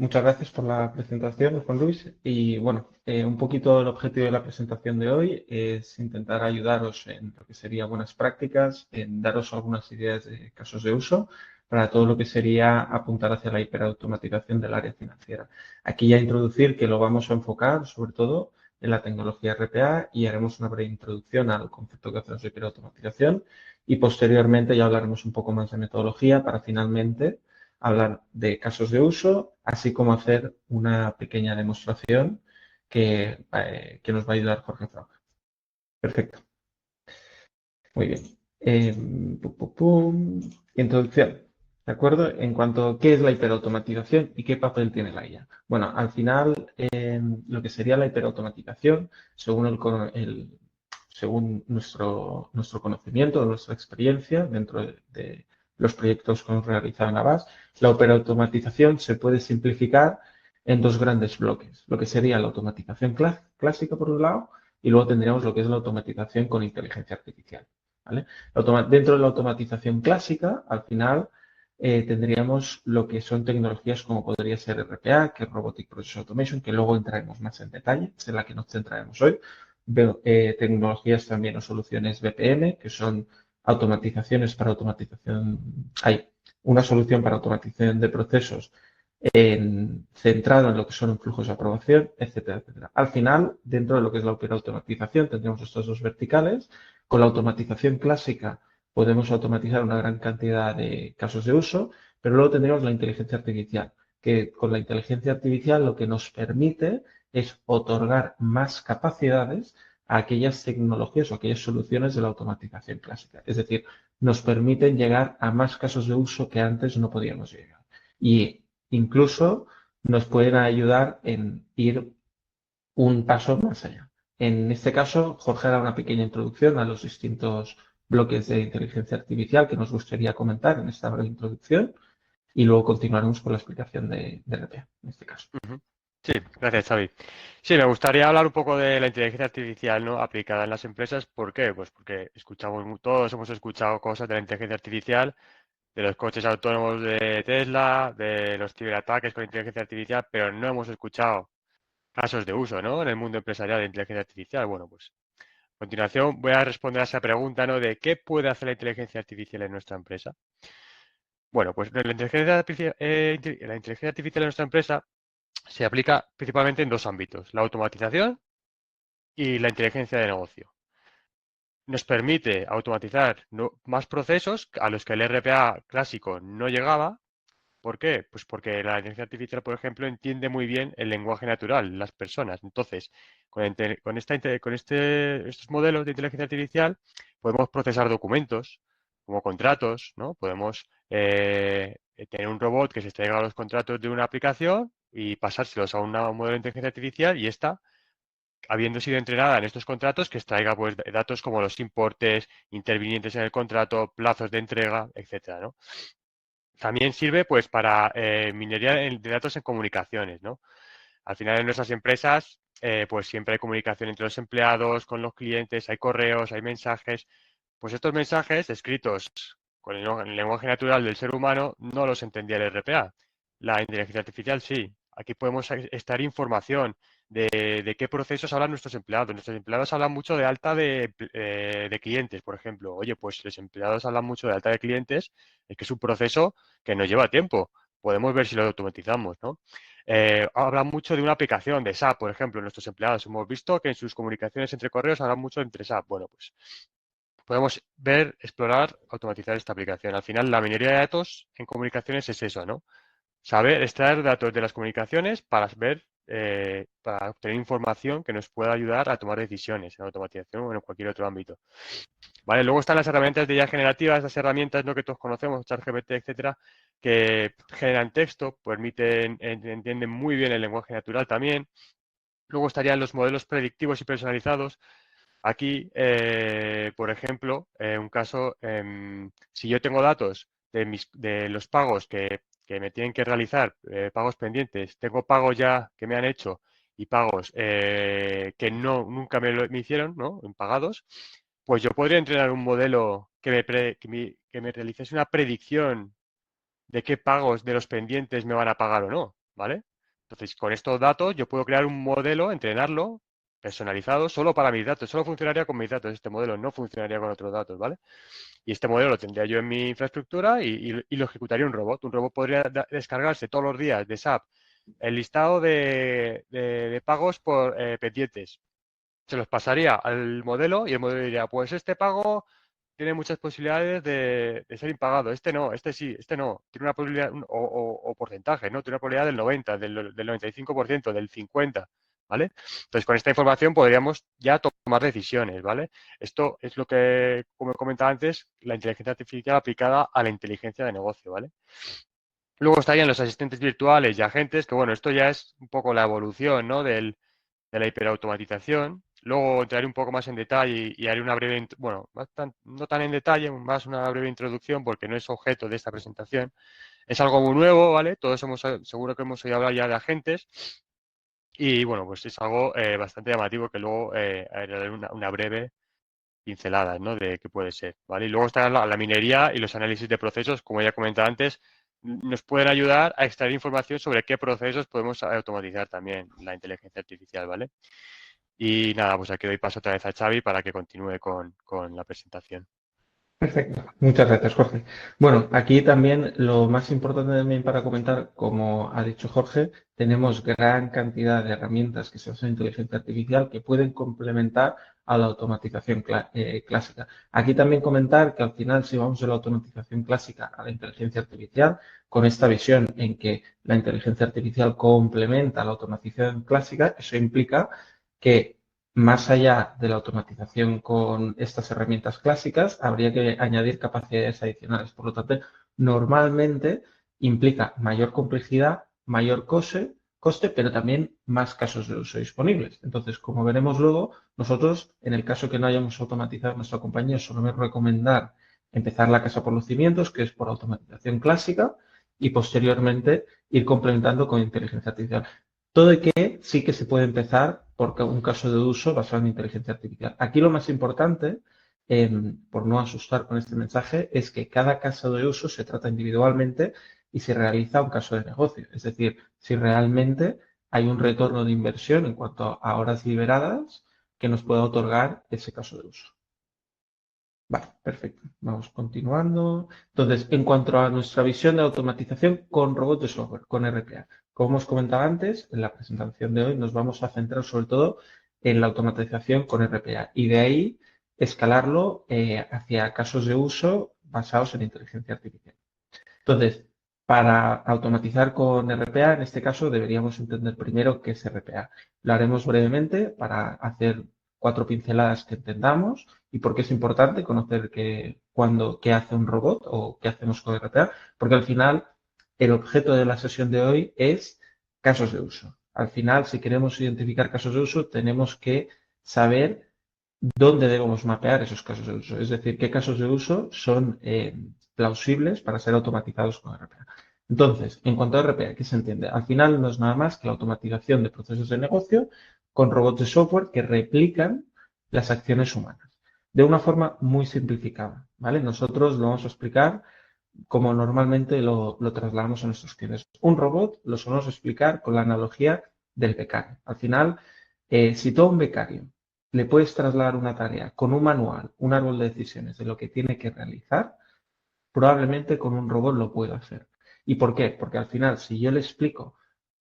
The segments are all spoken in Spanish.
Muchas gracias por la presentación, Juan Luis. Y bueno, un poquito el objetivo de la presentación de hoy es intentar ayudaros en lo que sería buenas prácticas, en daros algunas ideas de casos de uso para todo lo que sería apuntar hacia la hiperautomatización del área financiera. Aquí ya introducir que lo vamos a enfocar sobre todo en la tecnología RPA y haremos una breve introducción al concepto que hacemos de hiperautomatización y posteriormente ya hablaremos un poco más de metodología para finalmente hablar de casos de uso, así como hacer una pequeña demostración que nos va a ayudar Jorge Frauja. Perfecto. Muy bien. Introducción. ¿De acuerdo? En cuanto a qué es la hiperautomatización y qué papel tiene la IA. Bueno, al final, lo que sería la hiperautomatización, según según nuestro conocimiento, nuestra experiencia dentro de los proyectos que hemos realizado en Avast, la hiperautomatización se puede simplificar en dos grandes bloques. Lo que sería la automatización clásica, por un lado, y luego tendríamos lo que es la automatización con inteligencia artificial. ¿Vale? Dentro de la automatización clásica, al final tendríamos lo que son tecnologías como podría ser RPA, que es Robotic Process Automation, que luego entraremos más en detalle, es en la que nos centraremos hoy. Tecnologías también o soluciones BPM, que son automatizaciones para automatización, hay una solución para automatización de procesos centrado en lo que son flujos de aprobación, etcétera, etcétera. Al final, dentro de lo que es la automatización, tendremos estos dos verticales. Con la automatización clásica podemos automatizar una gran cantidad de casos de uso, pero luego tendremos la inteligencia artificial, que con la inteligencia artificial lo que nos permite es otorgar más capacidades a aquellas tecnologías o aquellas soluciones de la automatización clásica. Es decir, nos permiten llegar a más casos de uso que antes no podíamos llegar. Y incluso nos pueden ayudar en ir un paso más allá. En este caso, Jorge hará una pequeña introducción a los distintos bloques de inteligencia artificial que nos gustaría comentar en esta breve introducción y luego continuaremos con la explicación de RPA, en este caso. Ujú. Sí, gracias, Xavi. Sí, me gustaría hablar un poco de la inteligencia artificial, ¿no? Aplicada en las empresas. ¿Por qué? Pues porque todos hemos escuchado cosas de la inteligencia artificial, de los coches autónomos de Tesla, de los ciberataques con inteligencia artificial, pero no hemos escuchado casos de uso, ¿no? En el mundo empresarial de inteligencia artificial. Bueno, pues a continuación voy a responder a esa pregunta, ¿no? De qué puede hacer la inteligencia artificial en nuestra empresa. Bueno, pues la inteligencia artificial en nuestra empresa se aplica principalmente en dos ámbitos, la automatización y la inteligencia de negocio. Nos permite automatizar más procesos a los que el RPA clásico no llegaba. ¿Por qué? Pues porque la inteligencia artificial, por ejemplo, entiende muy bien el lenguaje natural, las personas. Entonces, con estos modelos de inteligencia artificial podemos procesar documentos como contratos, ¿no? Podemos tener un robot que se extraiga los contratos de una aplicación y pasárselos a un modelo de inteligencia artificial y esta, habiendo sido entrenada en estos contratos, que extraiga pues, datos como los importes, intervinientes en el contrato, plazos de entrega, etcétera, ¿no? También sirve pues para minería de datos en comunicaciones, ¿no? Al final en nuestras empresas pues siempre hay comunicación entre los empleados, con los clientes, hay correos, hay mensajes. Pues estos mensajes escritos con el lenguaje natural del ser humano no los entendía el RPA. La inteligencia artificial sí. Aquí podemos extraer información de qué procesos hablan nuestros empleados. Nuestros empleados hablan mucho de alta de clientes, por ejemplo. Oye, pues los empleados hablan mucho de alta de clientes, es que es un proceso que nos lleva tiempo. Podemos ver si lo automatizamos, ¿no? Hablan mucho de una aplicación de SAP, por ejemplo, nuestros empleados. Hemos visto que en sus comunicaciones entre correos hablan mucho entre SAP. Bueno, pues podemos ver, explorar, automatizar esta aplicación. Al final, la minería de datos en comunicaciones es eso, ¿no? Saber extraer datos de las comunicaciones para ver, para obtener información que nos pueda ayudar a tomar decisiones en automatización o en cualquier otro ámbito. Vale, luego están las herramientas de IA generativas, las herramientas ¿no? que todos conocemos, ChatGPT, etcétera, que generan texto, entienden muy bien el lenguaje natural también. Luego estarían los modelos predictivos y personalizados. Aquí, por ejemplo, un caso, si yo tengo datos de los pagos que me tienen que realizar, pagos pendientes, tengo pagos ya que me han hecho y pagos que nunca me hicieron, ¿no? Impagados, pues yo podría entrenar un modelo que me realice una predicción de qué pagos de los pendientes me van a pagar o no, ¿vale? Entonces, con estos datos yo puedo crear un modelo, entrenarlo, personalizado, solo para mis datos. Solo funcionaría con mis datos este modelo, no funcionaría con otros datos, ¿vale? Y este modelo lo tendría yo en mi infraestructura y lo ejecutaría un robot. Un robot podría descargarse todos los días de SAP el listado de pagos por pendientes. Se los pasaría al modelo y el modelo diría, pues este pago tiene muchas posibilidades de ser impagado. Este no, este sí, este no. Tiene una probabilidad, o porcentaje, ¿no? Tiene una probabilidad del 90, del 95%, del 50%, ¿vale? Entonces, con esta información podríamos ya tomar decisiones, ¿vale? Esto es lo que, como he comentado antes, la inteligencia artificial aplicada a la inteligencia de negocio, ¿vale? Luego estarían los asistentes virtuales y agentes, que bueno, esto ya es un poco la evolución, ¿no? De la hiperautomatización. Luego entraré un poco más en detalle y haré una breve, bueno, no tan en detalle, más una breve introducción porque no es objeto de esta presentación. Es algo muy nuevo, ¿vale? Todos seguro que hemos oído hablar ya de agentes y bueno, pues es algo bastante llamativo que luego haré una breve pincelada, ¿no? De qué puede ser, ¿vale? Y luego está la minería y los análisis de procesos, como ya comentado antes, nos pueden ayudar a extraer información sobre qué procesos podemos automatizar también la inteligencia artificial, ¿vale? Y nada, pues aquí doy paso otra vez a Xavi para que continúe con la presentación. Perfecto, muchas gracias, Jorge. Bueno, aquí también lo más importante también para comentar, como ha dicho Jorge, tenemos gran cantidad de herramientas que se usan en inteligencia artificial que pueden complementar a la automatización clásica. Aquí también comentar que al final, si vamos de la automatización clásica a la inteligencia artificial, con esta visión en que la inteligencia artificial complementa la automatización clásica, eso implica que más allá de la automatización con estas herramientas clásicas, habría que añadir capacidades adicionales. Por lo tanto, normalmente implica mayor complejidad, mayor coste, pero también más casos de uso disponibles. Entonces, como veremos luego, nosotros, en el caso que no hayamos automatizado nuestra compañía, solemos recomendar empezar la casa por los cimientos, que es por automatización clásica, y posteriormente ir complementando con inteligencia artificial. Todo y que sí que se puede empezar por un caso de uso basado en inteligencia artificial. Aquí lo más importante, por no asustar con este mensaje, es que cada caso de uso se trata individualmente y se realiza un caso de negocio. Es decir, si realmente hay un retorno de inversión en cuanto a horas liberadas que nos pueda otorgar ese caso de uso. Vale, perfecto. Vamos continuando. Entonces, en cuanto a nuestra visión de automatización con robots de software, con RPA. Como hemos comentado antes, en la presentación de hoy nos vamos a centrar sobre todo en la automatización con RPA y de ahí escalarlo hacia casos de uso basados en inteligencia artificial. Entonces, para automatizar con RPA, en este caso deberíamos entender primero qué es RPA. Lo haremos brevemente para hacer 4 pinceladas que entendamos y por qué es importante conocer qué hace un robot o qué hacemos con RPA, porque al final el objeto de la sesión de hoy es casos de uso. Al final, si queremos identificar casos de uso, tenemos que saber dónde debemos mapear esos casos de uso. Es decir, qué casos de uso son plausibles para ser automatizados con RPA. Entonces, en cuanto a RPA, ¿qué se entiende? Al final no es nada más que la automatización de procesos de negocio con robots de software que replican las acciones humanas de una forma muy simplificada, ¿vale? Nosotros lo vamos a explicar como normalmente lo trasladamos a nuestros clientes. Un robot lo solemos explicar con la analogía del becario. Al final, si tú a un becario le puedes trasladar una tarea con un manual, un árbol de decisiones de lo que tiene que realizar, probablemente con un robot lo pueda hacer. ¿Y por qué? Porque al final, si yo le explico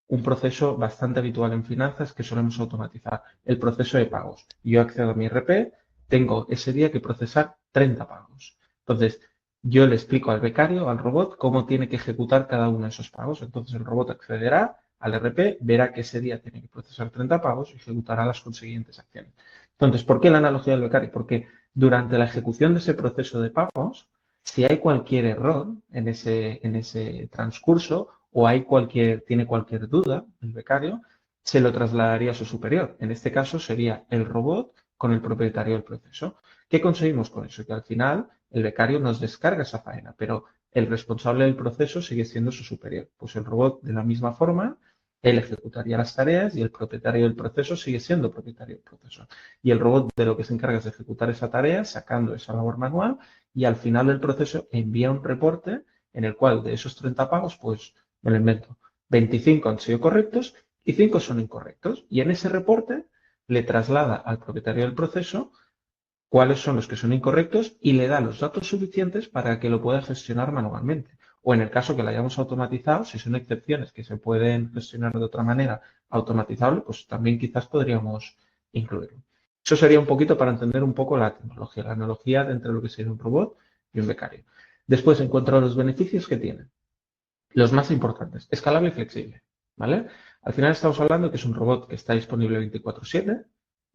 un proceso bastante habitual en finanzas que solemos automatizar, el proceso de pagos. Yo accedo a mi RP, tengo ese día que procesar 30 pagos. Entonces, yo le explico al becario, al robot, cómo tiene que ejecutar cada uno de esos pagos. Entonces, el robot accederá al RP, verá que ese día tiene que procesar 30 pagos y ejecutará las consiguientes acciones. Entonces, ¿por qué la analogía del becario? Porque durante la ejecución de ese proceso de pagos, si hay cualquier error en ese transcurso o tiene cualquier duda, el becario, se lo trasladaría a su superior. En este caso sería el robot con el propietario del proceso. ¿Qué conseguimos con eso? Que al final el becario nos descarga esa faena, pero el responsable del proceso sigue siendo su superior. Pues el robot, de la misma forma, él ejecutaría las tareas y el propietario del proceso sigue siendo propietario del proceso. Y el robot de lo que se encarga es de ejecutar esa tarea, sacando esa labor manual, y al final del proceso envía un reporte en el cual de esos 30 pagos, pues me lo invento, 25 han sido correctos y 5 son incorrectos. Y en ese reporte le traslada al propietario del proceso cuáles son los que son incorrectos y le da los datos suficientes para que lo pueda gestionar manualmente. O en el caso que lo hayamos automatizado, si son excepciones que se pueden gestionar de otra manera automatizable, pues también quizás podríamos incluirlo. Eso sería un poquito para entender un poco la analogía entre lo que sería un robot y un becario. Después, en cuanto a los beneficios que tiene, los más importantes, escalable y flexible, ¿vale? Al final estamos hablando que es un robot que está disponible 24/7.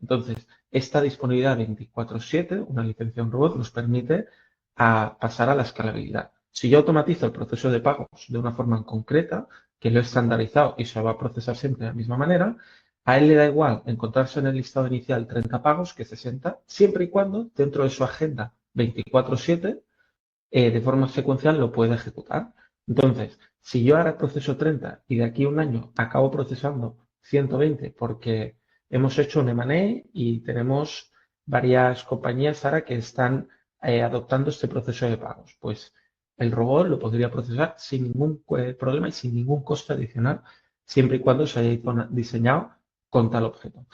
Entonces, esta disponibilidad 24/7, una licencia de un robot, nos permite pasar a la escalabilidad. Si yo automatizo el proceso de pagos de una forma concreta, que lo he estandarizado y se va a procesar siempre de la misma manera, a él le da igual encontrarse en el listado inicial 30 pagos que 60, siempre y cuando dentro de su agenda 24/7, de forma secuencial lo puede ejecutar. Entonces, si yo ahora proceso 30 y de aquí a un año acabo procesando 120 porque hemos hecho un M&A y tenemos varias compañías ahora que están adoptando este proceso de pagos, pues el robot lo podría procesar sin ningún problema y sin ningún coste adicional, siempre y cuando se haya diseñado con tal objeto.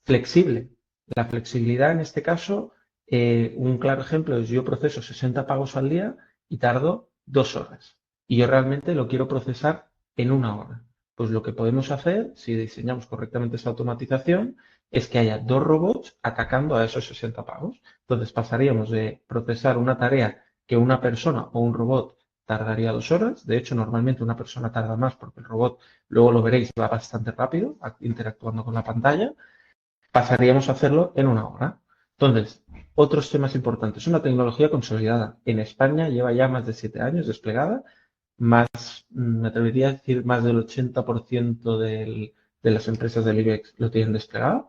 Flexible. La flexibilidad en este caso, un claro ejemplo es yo proceso 60 pagos al día y tardo 2 horas. Y yo realmente lo quiero procesar en 1 hora. Pues lo que podemos hacer, si diseñamos correctamente esa automatización, es que haya 2 robots atacando a esos 60 pagos. Entonces pasaríamos de procesar una tarea que una persona o un robot tardaría 2 horas. De hecho, normalmente una persona tarda más porque el robot, luego lo veréis, va bastante rápido interactuando con la pantalla. Pasaríamos a hacerlo en 1 hora. Entonces, otros temas importantes. Una tecnología consolidada. En España lleva ya más de 7 años desplegada. Me atrevería a decir, más del 80% de las empresas del IBEX lo tienen desplegado.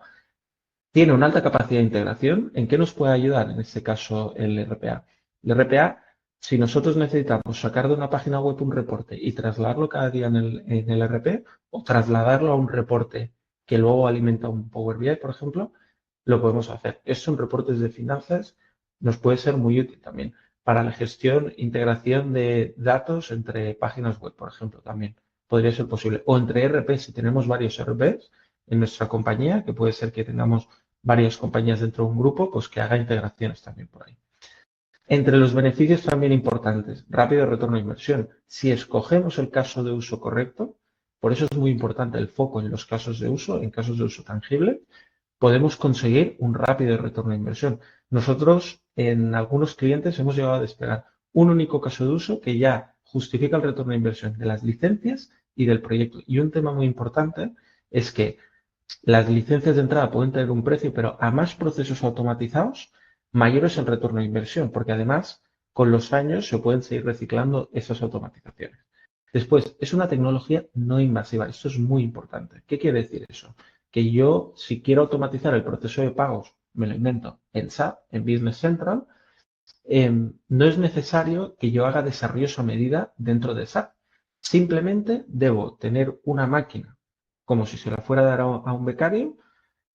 Tiene una alta capacidad de integración. ¿En qué nos puede ayudar en este caso el RPA? El RPA, si nosotros necesitamos sacar de una página web un reporte y trasladarlo cada día en el RP o trasladarlo a un reporte que luego alimenta un Power BI, por ejemplo, lo podemos hacer. Estos son reportes de finanzas, nos puede ser muy útil también para la gestión, integración de datos entre páginas web, por ejemplo, también podría ser posible. O entre RP, si tenemos varios RPs en nuestra compañía, que puede ser que tengamos varias compañías dentro de un grupo, pues que haga integraciones también por ahí. Entre los beneficios también importantes, rápido retorno de inversión. Si escogemos el caso de uso correcto, por eso es muy importante el foco en los casos de uso, en casos de uso tangible, podemos conseguir un rápido retorno de inversión. Nosotros en algunos clientes hemos llegado a desplegar un único caso de uso que ya justifica el retorno de inversión de las licencias y del proyecto. Y un tema muy importante es que las licencias de entrada pueden tener un precio, pero a más procesos automatizados, mayor es el retorno de inversión, porque además con los años se pueden seguir reciclando esas automatizaciones. Después, es una tecnología no invasiva. Esto es muy importante. ¿Qué quiere decir eso? Que yo, si quiero automatizar el proceso de pagos, me lo invento en SAP, en Business Central, no es necesario que yo haga desarrollos a medida dentro de SAP. Simplemente debo tener una máquina como si se la fuera a dar a un becario,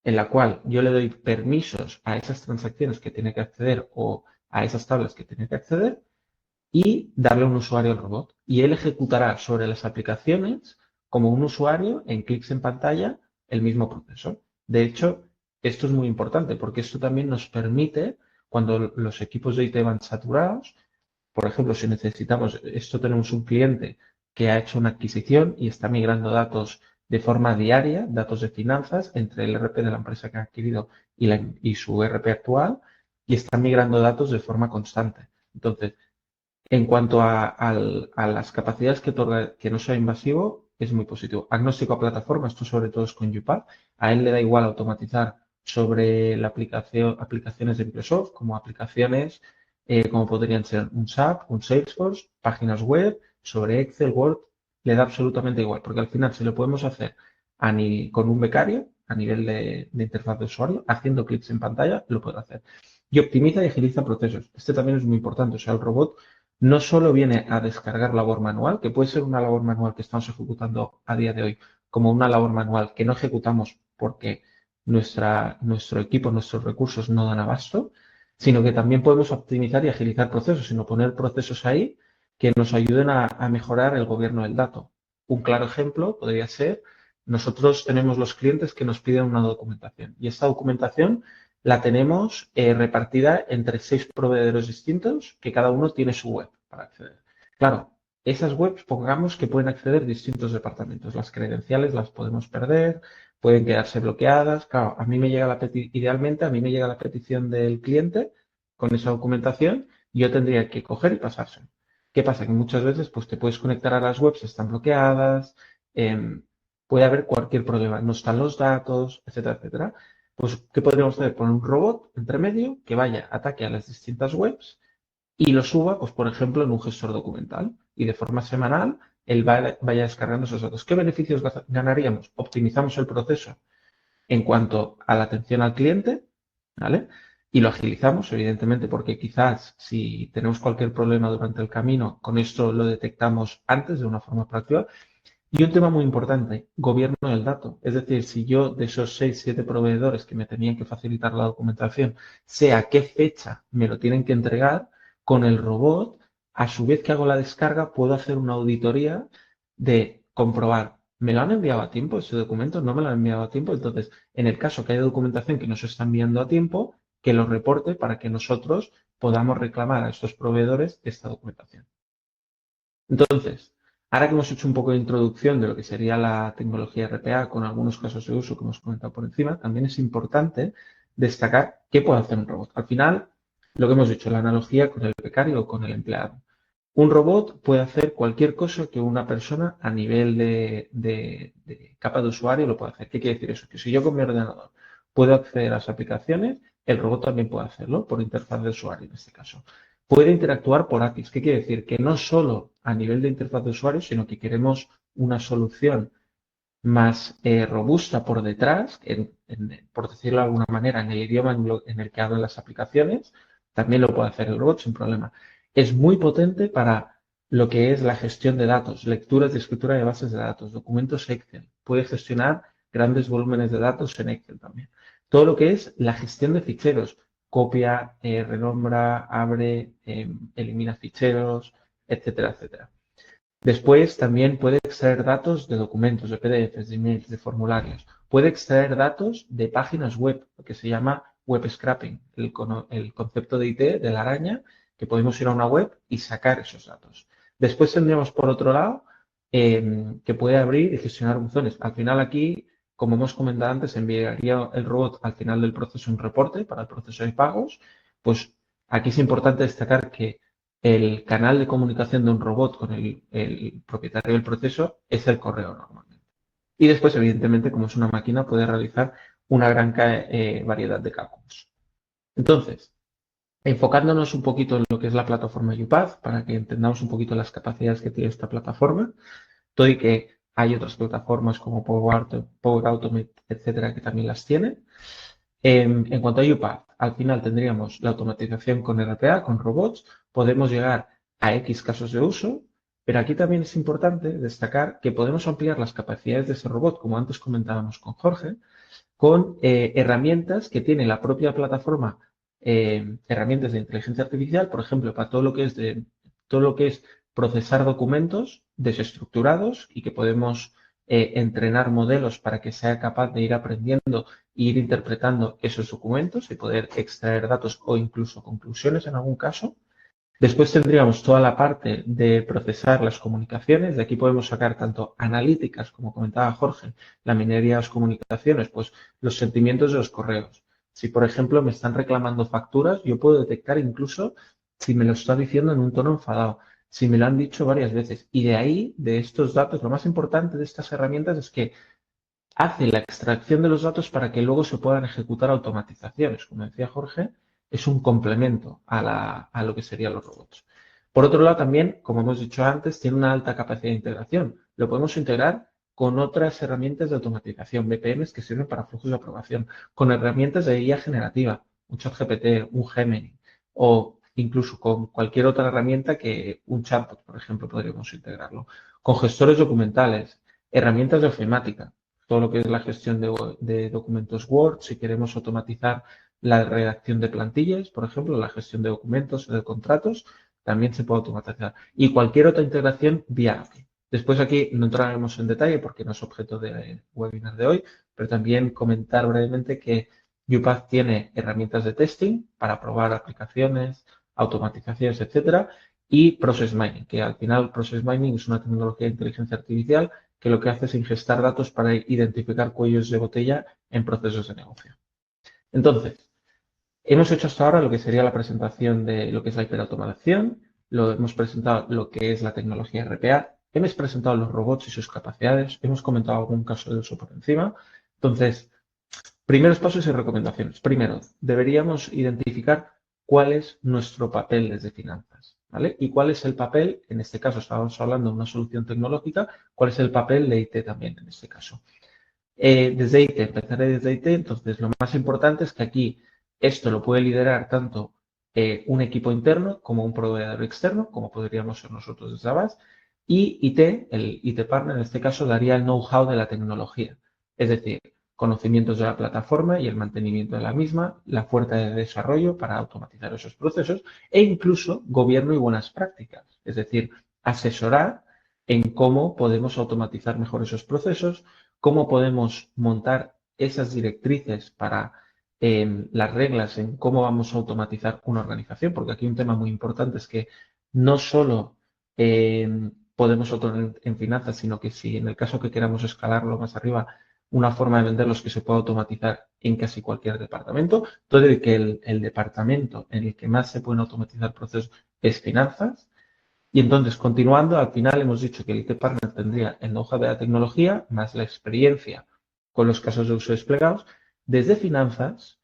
en la cual yo le doy permisos a esas transacciones que tiene que acceder o a esas tablas que tiene que acceder y darle un usuario al robot. Y él ejecutará sobre las aplicaciones como un usuario en clics en pantalla el mismo proceso. De hecho, esto es muy importante porque esto también nos permite, cuando los equipos de IT van saturados, por ejemplo, si necesitamos, esto tenemos un cliente que ha hecho una adquisición y está migrando datos de forma diaria, datos de finanzas, entre el RP de la empresa que ha adquirido y su RP actual, y están migrando datos de forma constante. Entonces, en cuanto a las capacidades que otorga que no sea invasivo, es muy positivo. Agnóstico a plataforma, esto sobre todo es con UPath. A él le da igual automatizar sobre la aplicación, aplicaciones de Microsoft, como aplicaciones como podrían ser un SAP, un Salesforce, páginas web, sobre Excel, Word, le da absolutamente igual, porque al final si lo podemos hacer con un becario a nivel de interfaz de usuario, haciendo clics en pantalla, lo puede hacer. Y optimiza y agiliza procesos. Este también es muy importante. O sea, el robot no solo viene a descargar labor manual, que puede ser una labor manual que estamos ejecutando a día de hoy, como una labor manual que no ejecutamos porque nuestro equipo, nuestros recursos no dan abasto, sino que también podemos optimizar y agilizar procesos, sino poner procesos ahí que nos ayuden a mejorar el gobierno del dato. Un claro ejemplo podría ser nosotros tenemos los clientes que nos piden una documentación y esta documentación la tenemos repartida entre 6 proveedores distintos que cada uno tiene su web para acceder. Claro, esas webs pongamos que pueden acceder distintos departamentos. Las credenciales las podemos perder, pueden quedarse bloqueadas. Claro, idealmente a mí me llega la petición del cliente con esa documentación y yo tendría que coger y pasárselo. ¿Qué pasa? Que muchas veces pues, te puedes conectar a las webs, están bloqueadas, puede haber cualquier problema, no están los datos, etcétera, etcétera. Pues, ¿qué podríamos hacer? Poner un robot entre medio que vaya, ataque a las distintas webs y lo suba, pues, por ejemplo, en un gestor documental. Y de forma semanal, él vaya descargando esos datos. ¿Qué beneficios ganaríamos? Optimizamos el proceso en cuanto a la atención al cliente, ¿vale? Y lo agilizamos, evidentemente, porque quizás si tenemos cualquier problema durante el camino, con esto lo detectamos antes de una forma proactiva. Y un tema muy importante, gobierno del dato. Es decir, si yo de esos 6, 7 proveedores que me tenían que facilitar la documentación, sé a qué fecha me lo tienen que entregar, con el robot, a su vez que hago la descarga, puedo hacer una auditoría de comprobar, ¿me lo han enviado a tiempo ese documento? ¿No me lo han enviado a tiempo? Entonces, en el caso que haya documentación que no se está enviando a tiempo, que lo reporte para que nosotros podamos reclamar a estos proveedores esta documentación. Entonces, ahora que hemos hecho un poco de introducción de lo que sería la tecnología RPA con algunos casos de uso que hemos comentado por encima, también es importante destacar qué puede hacer un robot. Al final, lo que hemos dicho, la analogía con el becario o con el empleado. Un robot puede hacer cualquier cosa que una persona a nivel de capa de usuario lo puede hacer. ¿Qué quiere decir eso? Que si yo con mi ordenador puedo acceder a las aplicaciones, el robot también puede hacerlo por interfaz de usuario en este caso. Puede interactuar por APIs. ¿Qué quiere decir? Que no solo a nivel de interfaz de usuario, sino que queremos una solución más robusta por detrás, por decirlo de alguna manera, en el idioma en el que hablan las aplicaciones, también lo puede hacer el robot sin problema. Es muy potente para lo que es la gestión de datos, lecturas y escritura de bases de datos, documentos Excel. Puede gestionar grandes volúmenes de datos en Excel también. Todo lo que es la gestión de ficheros, copia, renombra, abre, elimina ficheros, etcétera, etcétera. Después también puede extraer datos de documentos, de PDFs, de emails, de formularios. Puede extraer datos de páginas web, lo que se llama web scraping, el concepto de IT, de la araña, que podemos ir a una web y sacar esos datos. Después tendríamos, por otro lado, que puede abrir y gestionar buzones. Al final aquí, como hemos comentado antes, enviaría el robot al final del proceso un reporte para el proceso de pagos. Pues aquí es importante destacar que el canal de comunicación de un robot con el propietario del proceso es el correo normalmente. Y después, evidentemente, como es una máquina, puede realizar una gran variedad de cálculos. Entonces, enfocándonos un poquito en lo que es la plataforma UiPath, para que entendamos un poquito las capacidades que tiene esta plataforma, todo y que hay otras plataformas como Power Automate, etcétera, que también las tienen. En cuanto a UiPath, al final tendríamos la automatización con RPA, con robots, podemos llegar a X casos de uso, pero aquí también es importante destacar que podemos ampliar las capacidades de ese robot, como antes comentábamos con Jorge, con herramientas que tiene la propia plataforma, herramientas de inteligencia artificial, por ejemplo, para todo lo que es procesar documentos desestructurados y que podemos entrenar modelos para que sea capaz de ir aprendiendo e ir interpretando esos documentos y poder extraer datos o incluso conclusiones en algún caso. Después tendríamos toda la parte de procesar las comunicaciones. De aquí podemos sacar tanto analíticas, como comentaba Jorge, la minería de las comunicaciones, pues los sentimientos de los correos. Si, por ejemplo, me están reclamando facturas, yo puedo detectar incluso si me lo está diciendo en un tono enfadado, si me lo han dicho varias veces. Y de ahí, de estos datos, lo más importante de estas herramientas es que hace la extracción de los datos para que luego se puedan ejecutar automatizaciones. Como decía Jorge, es un complemento a lo que serían los robots. Por otro lado, también, como hemos dicho antes, tiene una alta capacidad de integración. Lo podemos integrar con otras herramientas de automatización, BPMs que sirven para flujos de aprobación, con herramientas de IA generativa, un ChatGPT, un Gemini, o incluso con cualquier otra herramienta que un chatbot, por ejemplo, podríamos integrarlo. Con gestores documentales, herramientas de ofimática, todo lo que es la gestión de documentos Word, si queremos automatizar la redacción de plantillas, por ejemplo, la gestión de documentos o de contratos, también se puede automatizar. Y cualquier otra integración vía API. Después aquí no entraremos en detalle porque no es objeto del webinar de hoy, pero también comentar brevemente que UiPath tiene herramientas de testing para probar aplicaciones, automatizaciones, etcétera, y Process Mining, que al final Process Mining es una tecnología de inteligencia artificial que lo que hace es ingestar datos para identificar cuellos de botella en procesos de negocio. Entonces, hemos hecho hasta ahora lo que sería la presentación de lo que es la hiperautomación, lo hemos presentado lo que es la tecnología RPA, hemos presentado los robots y sus capacidades, hemos comentado algún caso de uso por encima. Entonces, primeros pasos y recomendaciones. Primero, deberíamos identificar cuál es nuestro papel desde finanzas, ¿vale? Y cuál es el papel, en este caso estábamos hablando de una solución tecnológica, cuál es el papel de IT también en este caso. Desde IT, empezaré desde IT, entonces lo más importante es que aquí esto lo puede liderar tanto un equipo interno como un proveedor externo, como podríamos ser nosotros desde Avast, y IT, el IT Partner en este caso, daría el know-how de la tecnología, es decir, conocimientos de la plataforma y el mantenimiento de la misma, la fuerza de desarrollo para automatizar esos procesos e incluso gobierno y buenas prácticas, es decir, asesorar en cómo podemos automatizar mejor esos procesos, cómo podemos montar esas directrices para las reglas en cómo vamos a automatizar una organización, porque aquí un tema muy importante es que no solo podemos automatizar en finanzas, sino que si en el caso que queramos escalarlo más arriba, una forma de venderlos que se pueda automatizar en casi cualquier departamento. Entonces, que el departamento en el que más se pueden automatizar procesos es finanzas. Y entonces, continuando, al final hemos dicho que el IT Partner tendría el know-how de la tecnología más la experiencia con los casos de uso desplegados. Desde finanzas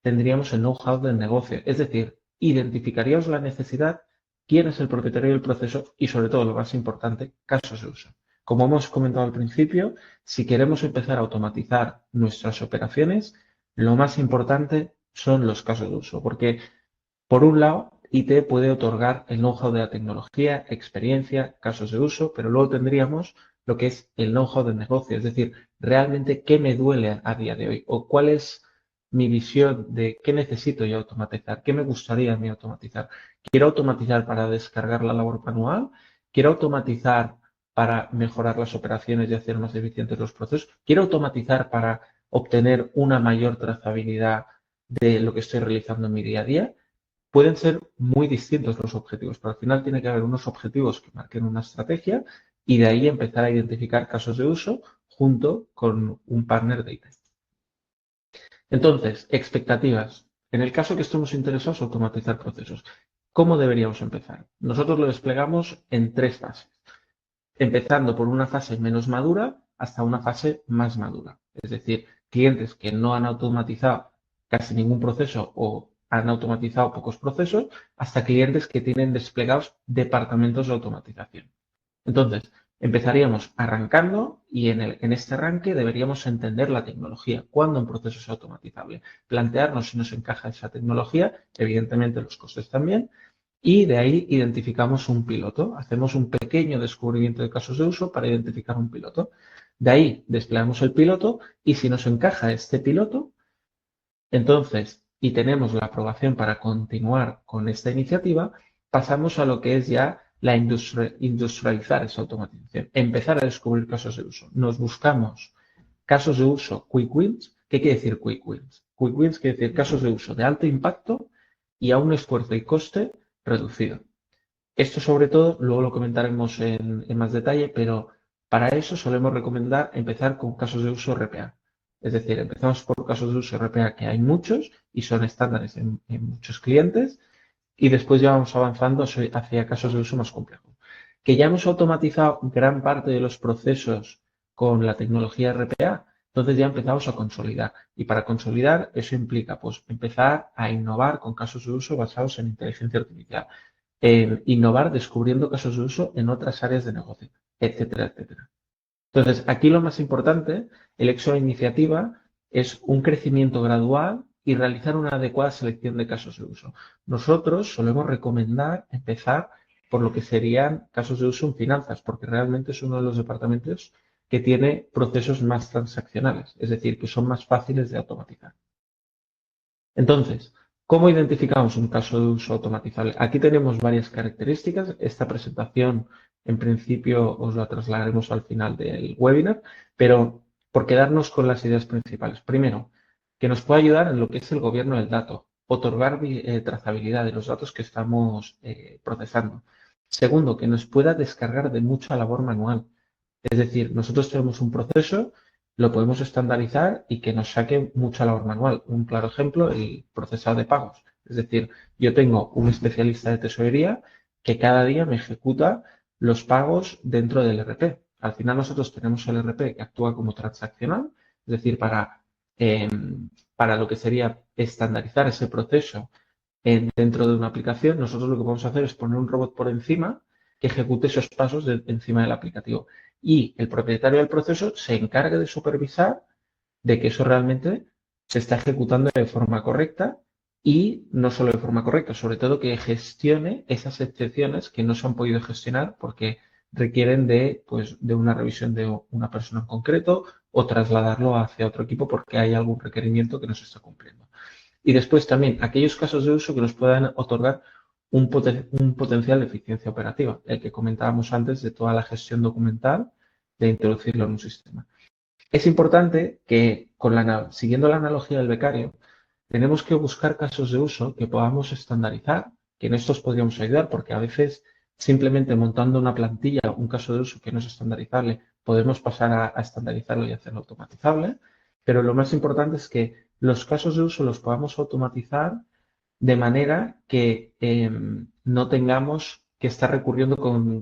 tendríamos el know-how del negocio, es decir, identificaríamos la necesidad, quién es el propietario del proceso y, sobre todo, lo más importante, casos de uso. Como hemos comentado al principio, si queremos empezar a automatizar nuestras operaciones, lo más importante son los casos de uso, porque por un lado, IT puede otorgar el know-how de la tecnología, experiencia, casos de uso, pero luego tendríamos lo que es el know-how del negocio, es decir, realmente qué me duele a día de hoy o cuál es mi visión de qué necesito yo automatizar, qué me gustaría a mí automatizar. ¿Quiero automatizar para descargar la labor manual? ¿Quiero automatizar para mejorar las operaciones y hacer más eficientes los procesos? ¿Quiero automatizar para obtener una mayor trazabilidad de lo que estoy realizando en mi día a día? Pueden ser muy distintos los objetivos, pero al final tiene que haber unos objetivos que marquen una estrategia y de ahí empezar a identificar casos de uso junto con un partner de IT. Entonces, expectativas. En el caso que estemos interesados en automatizar procesos, ¿cómo deberíamos empezar? Nosotros lo desplegamos en 3 fases, empezando por una fase menos madura hasta una fase más madura. Es decir, clientes que no han automatizado casi ningún proceso o han automatizado pocos procesos, hasta clientes que tienen desplegados departamentos de automatización. Entonces, empezaríamos arrancando y en este arranque deberíamos entender la tecnología, cuándo un proceso es automatizable, plantearnos si nos encaja esa tecnología, evidentemente los costes también, y de ahí identificamos un piloto. Hacemos un pequeño descubrimiento de casos de uso para identificar un piloto. De ahí desplegamos el piloto y si nos encaja este piloto, entonces, y tenemos la aprobación para continuar con esta iniciativa, pasamos a lo que es ya la industrializar esa automatización, empezar a descubrir casos de uso. Nos buscamos casos de uso quick wins. ¿Qué quiere decir quick wins? Quick wins quiere decir casos de uso de alto impacto y a un esfuerzo y coste reducido. Esto sobre todo, luego lo comentaremos en más detalle, pero para eso solemos recomendar empezar con casos de uso RPA. Es decir, empezamos por casos de uso RPA que hay muchos y son estándares en muchos clientes y después ya vamos avanzando hacia casos de uso más complejos. Que ya hemos automatizado gran parte de los procesos con la tecnología RPA, entonces ya empezamos a consolidar. Y para consolidar eso implica pues empezar a innovar con casos de uso basados en inteligencia artificial, innovar descubriendo casos de uso en otras áreas de negocio, etcétera, etcétera. Entonces, aquí lo más importante, el éxito de la iniciativa, es un crecimiento gradual y realizar una adecuada selección de casos de uso. Nosotros solemos recomendar empezar por lo que serían casos de uso en finanzas, porque realmente es uno de los departamentos que tiene procesos más transaccionales, es decir, que son más fáciles de automatizar. Entonces, ¿Cómo identificamos un caso de uso automatizable? Aquí tenemos varias características. Esta presentación, en principio, os la trasladaremos al final del webinar, pero por quedarnos con las ideas principales. Primero, que nos puede ayudar en lo que es el gobierno del dato, otorgar trazabilidad de los datos que estamos procesando. Segundo, que nos pueda descargar de mucha labor manual. Es decir, nosotros tenemos un proceso, lo podemos estandarizar y que nos saque mucha labor manual. Un claro ejemplo, el procesado de pagos. Es decir, yo tengo un especialista de tesorería que cada día me ejecuta los pagos dentro del ERP. Al final nosotros tenemos el ERP que actúa como transaccional, es decir, eh, para lo que sería estandarizar ese proceso dentro de una aplicación, nosotros lo que vamos a hacer es poner un robot por encima que ejecute esos pasos encima del aplicativo. Y el propietario del proceso se encarga de supervisar de que eso realmente se está ejecutando de forma correcta y no solo de forma correcta, sobre todo que gestione esas excepciones que no se han podido gestionar porque requieren pues, de una revisión de una persona en concreto o trasladarlo hacia otro equipo porque hay algún requerimiento que no se está cumpliendo. Y después también aquellos casos de uso que nos puedan otorgar un potencial de eficiencia operativa, el que comentábamos antes de toda la gestión documental, de introducirlo en un sistema. Es importante que, siguiendo la analogía del becario, tenemos que buscar casos de uso que podamos estandarizar, que en estos podríamos ayudar, porque a veces simplemente montando una plantilla, un caso de uso que no es estandarizable, podemos pasar a estandarizarlo y hacerlo automatizable. Pero lo más importante es que los casos de uso los podamos automatizar de manera que no tengamos que estar recurriendo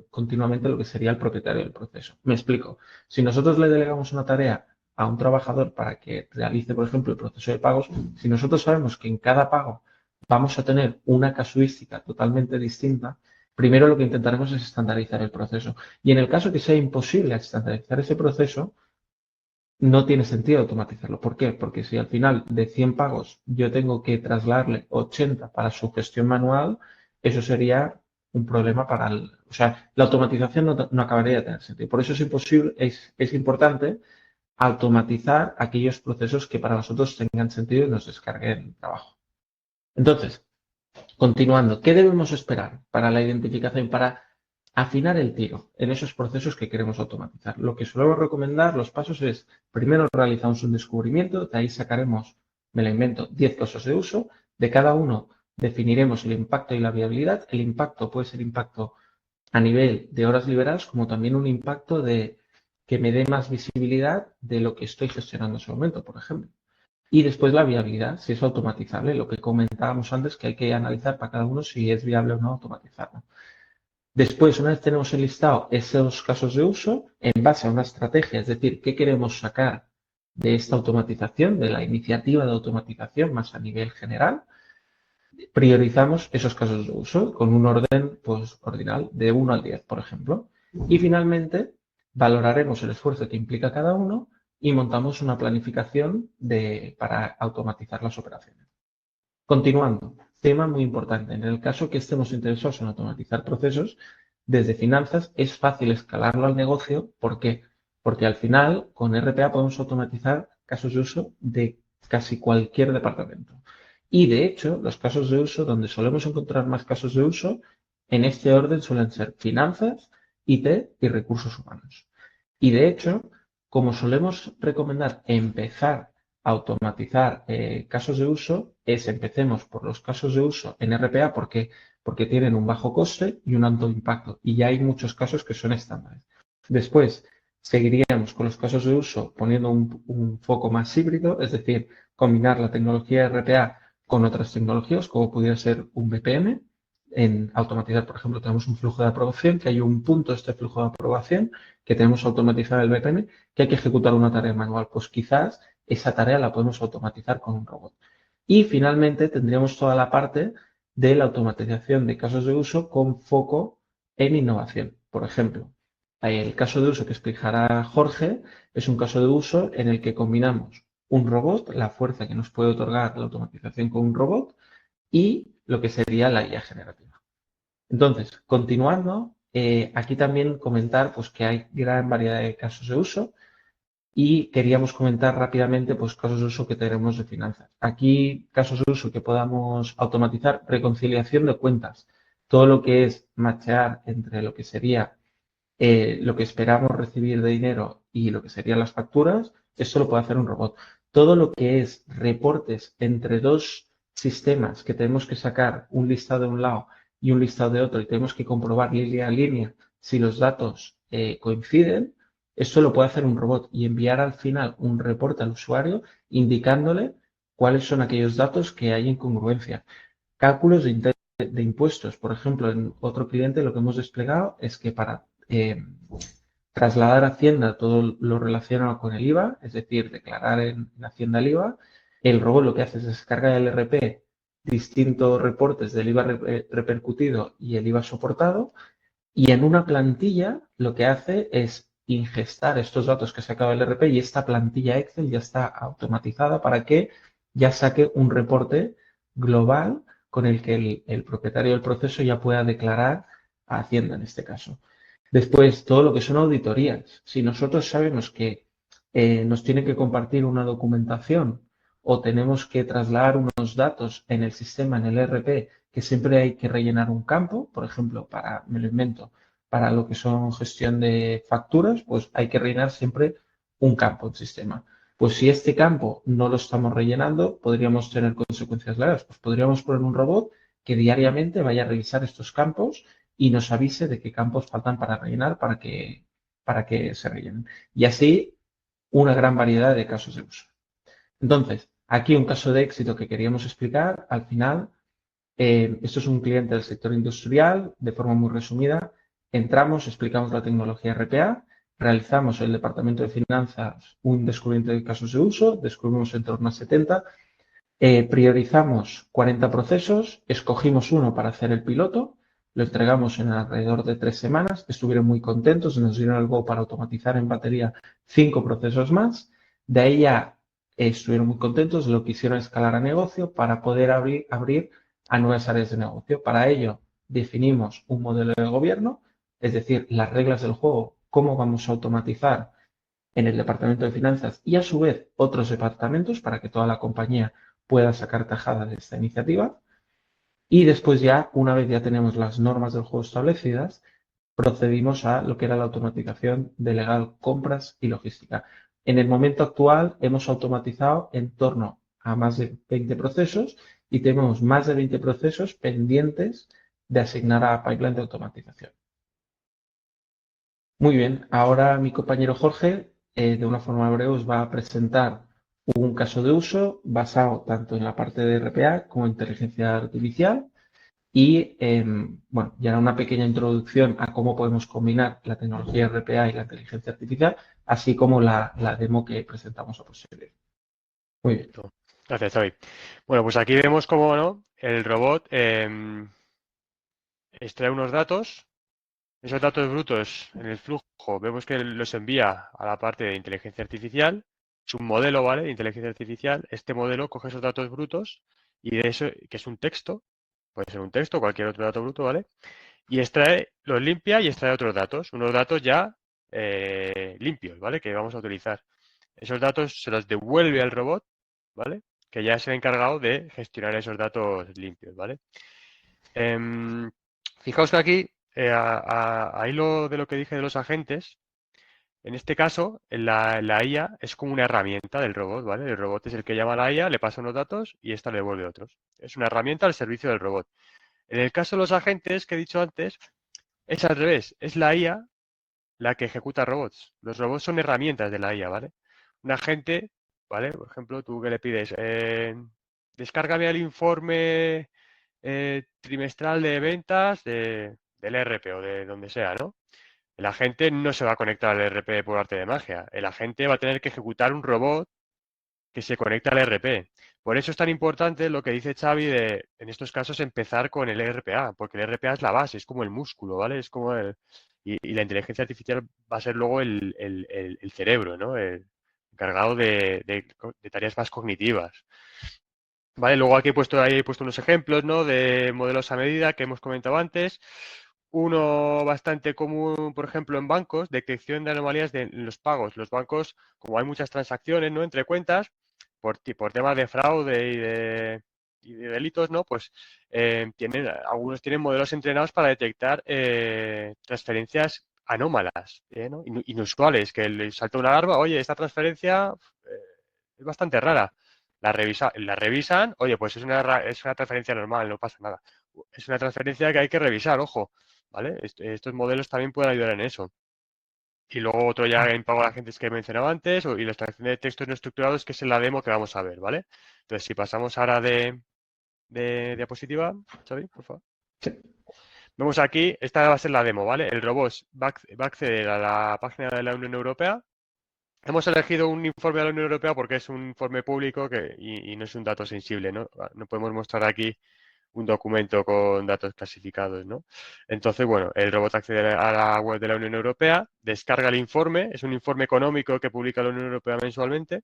continuamente a lo que sería el propietario del proceso. Me explico. Si nosotros le delegamos una tarea a un trabajador para que realice, por ejemplo, el proceso de pagos, si nosotros sabemos que en cada pago vamos a tener una casuística totalmente distinta, primero lo que intentaremos es estandarizar el proceso. Y en el caso que sea imposible estandarizar ese proceso, no tiene sentido automatizarlo. ¿Por qué? Porque si al final de 100 pagos yo tengo que trasladarle 80 para su gestión manual, eso sería un problema O sea, la automatización no acabaría de tener sentido. Por eso es imposible, es importante automatizar aquellos procesos que para nosotros tengan sentido y nos descarguen trabajo. Entonces, continuando, ¿qué debemos esperar para la identificación, para afinar el tiro en esos procesos que queremos automatizar? Lo que solemos recomendar, los pasos es, primero realizamos un descubrimiento, de ahí sacaremos, me lo invento, 10 casos de uso, de cada uno definiremos el impacto y la viabilidad. El impacto puede ser impacto a nivel de horas liberadas, como también un impacto de que me dé más visibilidad de lo que estoy gestionando en ese momento, por ejemplo. Y después la viabilidad, si es automatizable, lo que comentábamos antes, que hay que analizar para cada uno si es viable o no automatizarlo. Después, una vez tenemos enlistado esos casos de uso, en base a una estrategia, es decir, qué queremos sacar de esta automatización, de la iniciativa de automatización más a nivel general, priorizamos esos casos de uso con un orden pues, ordinal de 1 al 10, por ejemplo. Y finalmente, valoraremos el esfuerzo que implica cada uno y montamos una planificación para automatizar las operaciones. Continuando, tema muy importante. En el caso que estemos interesados en automatizar procesos, desde finanzas es fácil escalarlo al negocio. ¿Por qué? Porque al final con RPA podemos automatizar casos de uso de casi cualquier departamento. Y de hecho, los casos de uso, donde solemos encontrar más casos de uso, en este orden suelen ser finanzas, IT y recursos humanos. Y de hecho, como solemos recomendar empezar a automatizar casos de uso, empecemos por los casos de uso en RPA porque tienen un bajo coste y un alto impacto. Y ya hay muchos casos que son estándares. Después, seguiríamos con los casos de uso poniendo un foco más híbrido, es decir, combinar la tecnología RPA con otras tecnologías, como pudiera ser un BPM. En automatizar, por ejemplo, tenemos un flujo de aprobación, que hay un punto de este flujo de aprobación que tenemos automatizado el BPM, que hay que ejecutar una tarea manual. Pues quizás esa tarea la podemos automatizar con un robot. Y finalmente tendríamos toda la parte de la automatización de casos de uso con foco en innovación. Por ejemplo, el caso de uso que explicará Jorge es un caso de uso en el que combinamos un robot, la fuerza que nos puede otorgar la automatización con un robot y lo que sería la IA generativa. Entonces, continuando, aquí también comentar pues, que hay gran variedad de casos de uso. y queríamos comentar rápidamente pues, casos de uso que tenemos de finanzas. Aquí, casos de uso que podamos automatizar, reconciliación de cuentas, todo lo que es machear entre lo que sería lo que esperamos recibir de dinero y lo que serían las facturas, eso lo puede hacer un robot. Todo lo que es reportes entre dos sistemas que tenemos que sacar un listado de un lado y un listado de otro y tenemos que comprobar línea a línea si los datos coinciden, eso lo puede hacer un robot y enviar al final un reporte al usuario indicándole cuáles son aquellos datos que hay en congruencia. Cálculos de impuestos. Por ejemplo, en otro cliente lo que hemos desplegado es que para trasladar a Hacienda todo lo relacionado con el IVA, es decir, declarar en Hacienda el IVA, el robot lo que hace es descargar el RP distintos reportes del IVA repercutido y el IVA soportado, y en una plantilla lo que hace es ingestar estos datos que sacaba el RP y esta plantilla Excel ya está automatizada para que ya saque un reporte global con el que el propietario del proceso ya pueda declarar a Hacienda en este caso. Después, todo lo que son auditorías. Si nosotros sabemos que nos tiene que compartir una documentación o tenemos que trasladar unos datos en el sistema, en el ERP, que siempre hay que rellenar un campo, por ejemplo, me lo invento, para lo que son gestión de facturas, pues hay que rellenar siempre un campo en sistema. Pues si este campo no lo estamos rellenando, podríamos tener consecuencias legales. Pues podríamos poner un robot que diariamente vaya a revisar estos campos y nos avise de qué campos faltan para rellenar para que se rellenen. Y así una gran variedad de casos de uso. Entonces, aquí un caso de éxito que queríamos explicar. Al final, esto es un cliente del sector industrial, de forma muy resumida. Entramos, explicamos la tecnología RPA, realizamos en el departamento de finanzas un descubrimiento de casos de uso, descubrimos en torno a 70, priorizamos 40 procesos, escogimos uno para hacer el piloto, lo entregamos en alrededor de 3 semanas, estuvieron muy contentos, nos dieron algo para automatizar en batería 5 procesos más, de ahí ya estuvieron muy contentos, lo quisieron escalar a negocio para poder abrir a nuevas áreas de negocio. Para ello definimos un modelo de gobierno, es decir, las reglas del juego, cómo vamos a automatizar en el departamento de finanzas y a su vez otros departamentos para que toda la compañía pueda sacar tajada de esta iniciativa. Y después ya, una vez ya tenemos las normas del juego establecidas, procedimos a lo que era la automatización de legal, compras y logística. En el momento actual hemos automatizado en torno a más de 20 procesos y tenemos más de 20 procesos pendientes de asignar a pipeline de automatización. Muy bien, ahora mi compañero Jorge, de una forma breve, os va a presentar un caso de uso basado tanto en la parte de RPA como en inteligencia artificial y, bueno, ya una pequeña introducción a cómo podemos combinar la tecnología RPA y la inteligencia artificial, así como la demo que presentamos a posteriori. Muy bien. Gracias, Xavi. Bueno, pues aquí vemos cómo, ¿no?, el robot extrae unos datos. Esos datos brutos en el flujo vemos que los envía a la parte de inteligencia artificial. Es un modelo, ¿vale?, de inteligencia artificial. Este modelo coge esos datos brutos y de eso, que es un texto, puede ser un texto o cualquier otro dato bruto, ¿vale?, y los limpia y extrae otros datos, unos datos ya limpios, ¿vale?, que vamos a utilizar. Esos datos se los devuelve al robot, ¿vale?, que ya es el encargado de gestionar esos datos limpios, ¿vale? Fijaos que aquí, a hilo de lo que dije de los agentes, en este caso, la IA es como una herramienta del robot, ¿vale? El robot es el que llama a la IA, le pasa unos datos y esta le devuelve otros. Es una herramienta al servicio del robot. En el caso de los agentes que he dicho antes, es al revés. Es la IA la que ejecuta robots. Los robots son herramientas de la IA, ¿vale? Un agente, ¿vale? Por ejemplo, tú que le pides, descárgame el informe trimestral de ventas del ERP o de donde sea, ¿no? El agente no se va a conectar al ERP por arte de magia. El agente va a tener que ejecutar un robot que se conecta al ERP. Por eso es tan importante lo que dice Xavi de, en estos casos, empezar con el RPA, porque el RPA es la base, es como el músculo, ¿vale? Es como y la inteligencia artificial va a ser luego el cerebro, ¿no? El encargado de tareas más cognitivas. Vale, luego aquí he puesto unos ejemplos, ¿no?, de modelos a medida que hemos comentado antes. Uno bastante común, por ejemplo, en bancos, detección de anomalías en los pagos. Los bancos, como hay muchas transacciones, ¿no?, entre cuentas, por temas de fraude y de delitos, ¿no? Pues algunos tienen modelos entrenados para detectar transferencias anómalas, ¿no?, inusuales, que les salta una alarma, oye, esta transferencia es bastante rara. La revisan, oye, pues es una transferencia normal, no pasa nada. Es una transferencia que hay que revisar, ojo, ¿vale? Estos modelos también pueden ayudar en eso. Y luego otro ya en pago a la gente es que he mencionado antes, y la extracción de textos no estructurados, que es en la demo que vamos a ver, ¿vale? Entonces, si pasamos ahora de diapositiva, Xavi, por favor. Sí. Vemos aquí, esta va a ser la demo, ¿vale? El robot va a acceder a la página de la Unión Europea. Hemos elegido un informe de la Unión Europea porque es un informe público y no es un dato sensible, ¿no? No podemos mostrar aquí un documento con datos clasificados, ¿no? Entonces, bueno, el robot accede a la web de la Unión Europea, descarga el informe, es un informe económico que publica la Unión Europea mensualmente.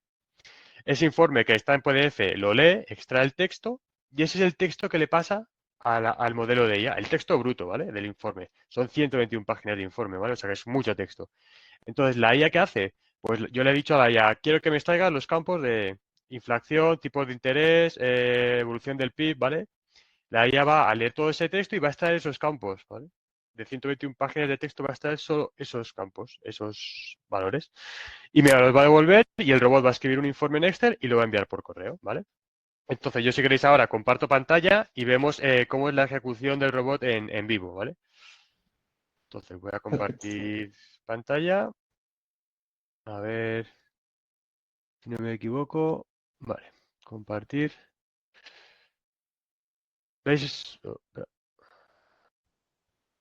Ese informe que está en PDF lo lee, extrae el texto y ese es el texto que le pasa al modelo de IA, el texto bruto, ¿vale?, del informe. Son 121 páginas de informe, ¿vale? O sea que es mucho texto. Entonces, ¿la IA qué hace? Pues yo le he dicho a la IA, quiero que me extraiga los campos de inflación, tipos de interés, evolución del PIB, ¿vale? La IA va a leer todo ese texto y va a extraer esos campos, ¿vale? De 121 páginas de texto va a extraer solo esos campos, esos valores. Y me los va a devolver y el robot va a escribir un informe en Excel y lo va a enviar por correo, ¿vale? Entonces, yo si queréis ahora comparto pantalla y vemos cómo es la ejecución del robot en vivo, ¿vale? Entonces, voy a Perfecto. compartir pantalla. A ver si no me equivoco. Vale, compartir. ¿Veis?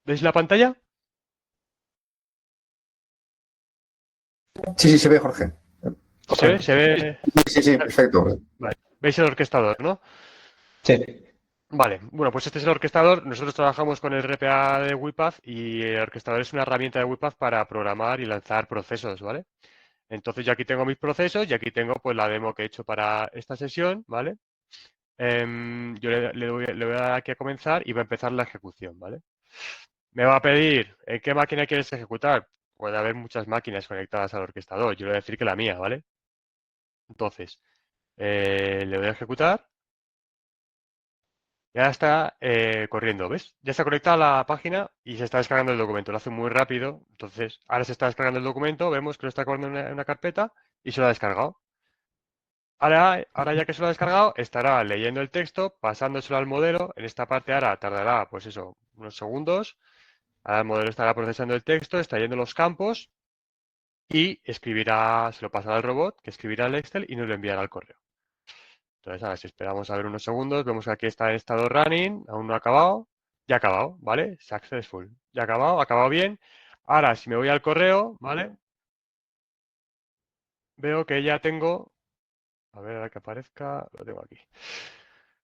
¿Veis la pantalla? Sí, sí, se ve, Jorge. ¿Se ve? Correcto. ¿Se ve? Sí, sí, perfecto. Vale. ¿Veis el orquestador, no? Sí. Vale, bueno, pues este es el orquestador. Nosotros trabajamos con el RPA de Webpath y el orquestador es una herramienta de Webpath para programar y lanzar procesos, ¿vale? Entonces yo aquí tengo mis procesos y aquí tengo pues la demo que he hecho para esta sesión, ¿vale? Yo le voy a dar aquí a comenzar y va a empezar la ejecución, ¿vale? Me va a pedir, ¿en qué máquina quieres ejecutar? Puede haber muchas máquinas conectadas al orquestador. Yo le voy a decir que la mía, ¿vale? Entonces, le voy a ejecutar. Ya está corriendo, ¿ves? Ya está conectada a la página y se está descargando el documento. Lo hace muy rápido. Entonces, ahora se está descargando el documento. Vemos que lo está guardando en una carpeta y se lo ha descargado. Ahora ya que se lo ha descargado, estará leyendo el texto, pasándoselo al modelo. En esta parte ahora tardará, pues eso, unos segundos. Ahora el modelo estará procesando el texto, extrayendo los campos y escribirá, se lo pasará al robot, que escribirá el Excel y nos lo enviará al correo. Entonces, ahora si esperamos a ver unos segundos, vemos que aquí está en estado running, aún no ha acabado, ya ha acabado, ¿vale? Successful, ya ha acabado bien. Ahora, si me voy al correo, ¿vale? Veo que ya tengo, a ver, ahora que aparezca, lo tengo aquí.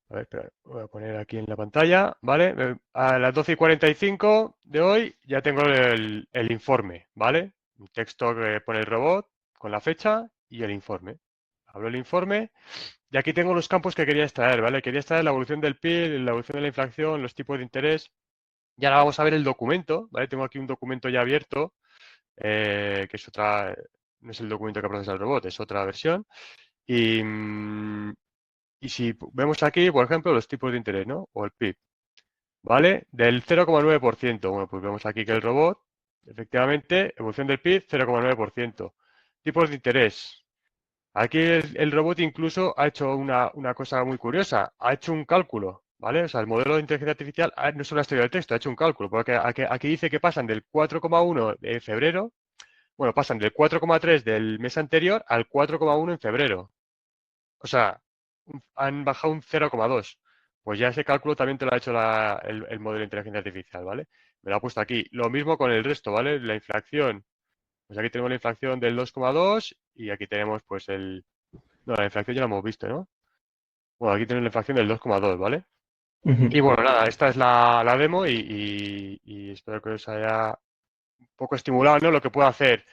A ver, espera, voy a poner aquí en la pantalla, ¿vale? A las 12:45 de hoy ya tengo el informe, ¿vale? Un texto que pone el robot con la fecha y el informe. Abro el informe y aquí tengo los campos que quería extraer, ¿vale? Quería extraer la evolución del PIB, la evolución de la inflación, los tipos de interés. Y ahora vamos a ver el documento, ¿vale? Tengo aquí un documento ya abierto, que es otra, no es el documento que procesa el robot, es otra versión. Y si vemos aquí, por ejemplo, los tipos de interés, ¿no? O el PIB, ¿vale? Del 0,9%. Bueno, pues vemos aquí que el robot, efectivamente, evolución del PIB, 0,9%. Tipos de interés. Aquí el robot incluso ha hecho una cosa muy curiosa. Ha hecho un cálculo, ¿vale? O sea, el modelo de inteligencia artificial no solo ha estudiado el texto, ha hecho un cálculo. Porque aquí dice que pasan del 4,1 de febrero, bueno, pasan del 4,3 del mes anterior al 4,1 en febrero. O sea, han bajado un 0,2. Pues ya ese cálculo también te lo ha hecho el modelo de inteligencia artificial, ¿vale? Me lo ha puesto aquí. Lo mismo con el resto, ¿vale? La inflación. Pues aquí tenemos la inflación del 2,2 y aquí tenemos pues No, la inflación ya la hemos visto, ¿no? Bueno, aquí tenemos la inflación del 2,2, ¿vale? Y Ujú. bueno, nada, esta es la demo y espero que os haya un poco estimulado, ¿no? Lo que puedo hacer.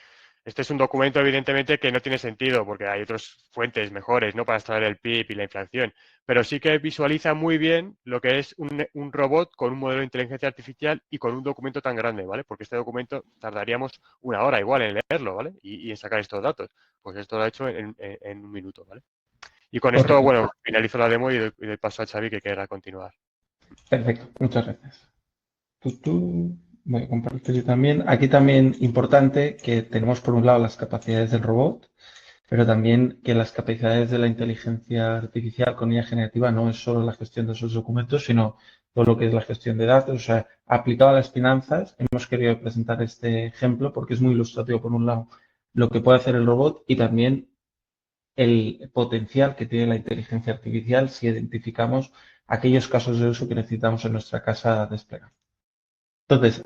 Este es un documento, evidentemente, que no tiene sentido porque hay otras fuentes mejores, ¿no? Para extraer el PIB y la inflación, pero sí que visualiza muy bien lo que es un robot con un modelo de inteligencia artificial y con un documento tan grande, ¿vale? Porque este documento tardaríamos una hora igual en leerlo, ¿vale? Y en sacar estos datos. Pues esto lo ha hecho en un minuto, ¿vale? Y con esto, Correcto. bueno, finalizo la demo y doy paso a Xavi que quiera continuar. Perfecto. Muchas gracias. Voy a compartir yo también. Aquí también importante que tenemos por un lado las capacidades del robot, pero también que las capacidades de la inteligencia artificial con IA generativa no es solo la gestión de esos documentos, sino todo lo que es la gestión de datos. O sea, aplicado a las finanzas, hemos querido presentar este ejemplo porque es muy ilustrativo, por un lado, lo que puede hacer el robot y también el potencial que tiene la inteligencia artificial si identificamos aquellos casos de uso que necesitamos en nuestra casa desplegar. Entonces,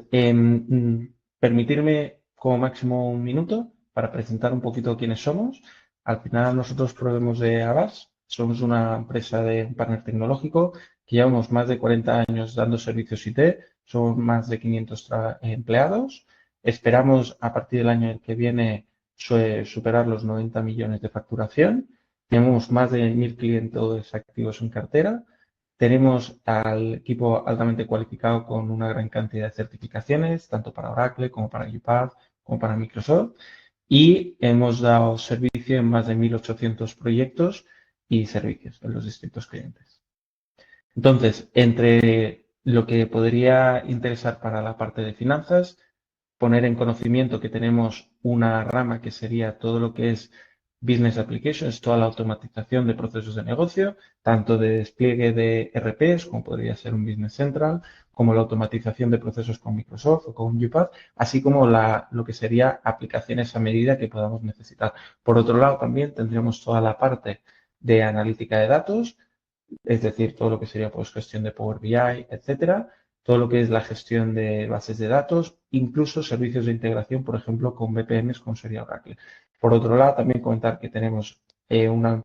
permitirme como máximo un minuto para presentar un poquito quiénes somos. Al final nosotros proveemos de Avast, somos una empresa de un partner tecnológico que llevamos más de 40 años dando servicios IT, somos más de 500 empleados. Esperamos a partir del año que viene superar los 90 millones de facturación. Tenemos más de 1.000 clientes activos en cartera. Tenemos al equipo altamente cualificado con una gran cantidad de certificaciones, tanto para Oracle como para UiPath, como para Microsoft. Y hemos dado servicio en más de 1.800 proyectos y servicios en los distintos clientes. Entonces, entre lo que podría interesar para la parte de finanzas, poner en conocimiento que tenemos una rama que sería todo lo que es Business Applications, toda la automatización de procesos de negocio, tanto de despliegue de RPs, como podría ser un Business Central, como la automatización de procesos con Microsoft o con UiPath, así como lo que sería aplicaciones a medida que podamos necesitar. Por otro lado, también tendríamos toda la parte de analítica de datos, es decir, todo lo que sería pues, gestión de Power BI, etcétera, todo lo que es la gestión de bases de datos, incluso servicios de integración, por ejemplo, con VPNs, como sería Oracle. Por otro lado, también comentar que tenemos una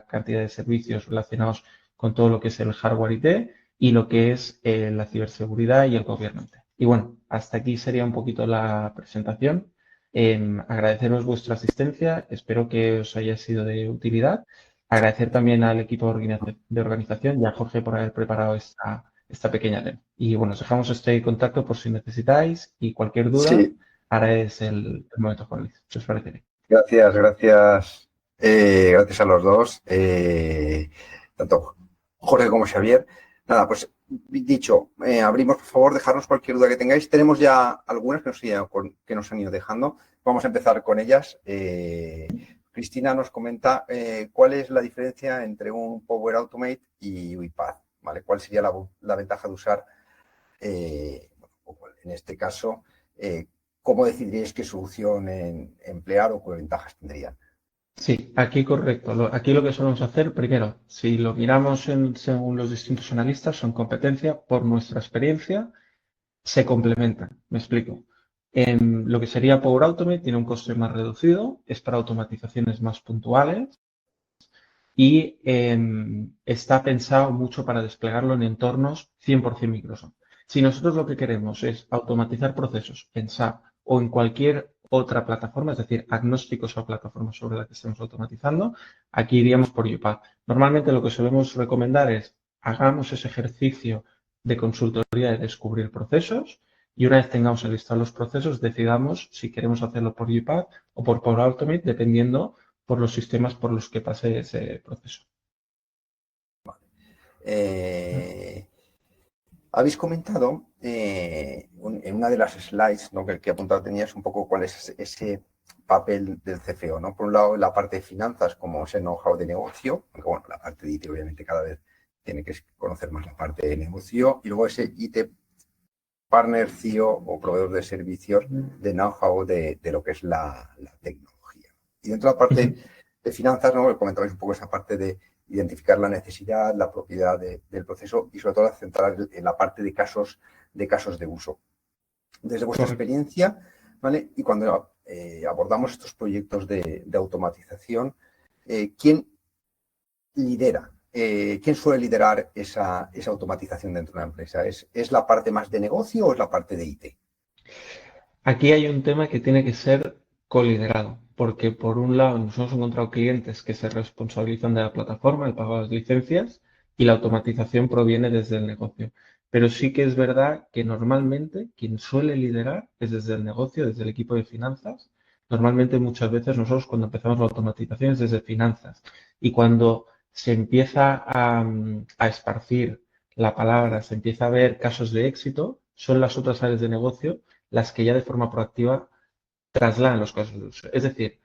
cantidad de servicios relacionados con todo lo que es el hardware IT y lo que es la ciberseguridad y el gobierno IT. Y bueno, hasta aquí sería un poquito la presentación. Agradeceros vuestra asistencia, espero que os haya sido de utilidad. Agradecer también al equipo de organización y a Jorge por haber preparado esta pequeña demo. Y bueno, os dejamos este contacto por si necesitáis y cualquier duda, Sí, ahora es el momento, Juan Luis. ¿Qué os parece bien? gracias. Gracias a los dos, tanto Jorge como Xavier. Nada, pues dicho, abrimos, por favor, dejarnos cualquier duda que tengáis. Tenemos ya algunas que nos han ido dejando. Vamos a empezar con ellas. Cristina nos comenta cuál es la diferencia entre un Power Automate y UiPath, ¿vale? ¿Cuál sería la ventaja de usar, en este caso, cómo decidiréis qué solución emplear o qué ventajas tendrían? Sí, aquí correcto. Aquí lo que solemos hacer, primero, si lo miramos según los distintos analistas, son competencia por nuestra experiencia, se complementan. Me explico. Lo que sería Power Automate tiene un coste más reducido, es para automatizaciones más puntuales y está pensado mucho para desplegarlo en entornos 100% Microsoft. Si nosotros lo que queremos es automatizar procesos en SAP o en cualquier otra plataforma, es decir, agnósticos a plataformas sobre la que estemos automatizando, aquí iríamos por UiPath. Normalmente lo que solemos recomendar es hagamos ese ejercicio de consultoría de descubrir procesos y una vez tengamos enlistados los procesos, decidamos si queremos hacerlo por UiPath o por Power Automate, dependiendo por los sistemas por los que pase ese proceso. Habéis comentado en una de las slides, ¿no?, que apuntado tenías un poco cuál es ese papel del CFO, ¿no? Por un lado, la parte de finanzas como ese know-how de negocio, aunque bueno, la parte de IT obviamente cada vez tiene que conocer más la parte de negocio, y luego ese IT partner, CEO o proveedor de servicios de know-how de lo que es la tecnología. Y dentro de la parte de finanzas, ¿no?, comentabais un poco esa parte de identificar la necesidad, la propiedad del proceso y sobre todo centrar en la parte de casos de uso. Desde vuestra experiencia, ¿vale? Y cuando abordamos estos proyectos de automatización, ¿quién lidera? ¿Quién suele liderar esa automatización dentro de una empresa? ¿Es la parte más de negocio o es la parte de IT? Aquí hay un tema que tiene que ser coliderado, porque por un lado nos hemos encontrado clientes que se responsabilizan de la plataforma, el pago de las licencias, y la automatización proviene desde el negocio. Pero sí que es verdad que normalmente quien suele liderar es desde el negocio, desde el equipo de finanzas. Normalmente muchas veces nosotros cuando empezamos la automatización es desde finanzas. Y cuando se empieza a esparcir la palabra, se empieza a ver casos de éxito, son las otras áreas de negocio las que ya de forma proactiva trasladan los casos de uso. Es decir,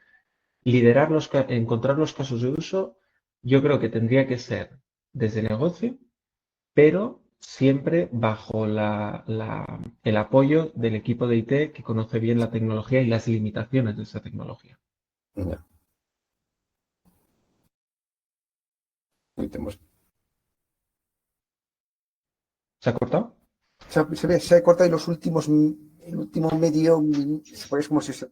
encontrar los casos de uso, yo creo que tendría que ser desde negocio, pero siempre bajo el apoyo del equipo de IT que conoce bien la tecnología y las limitaciones de esa tecnología. Ya. Uy, ¿Se ha cortado? se ha cortado y el último medio, es como si se...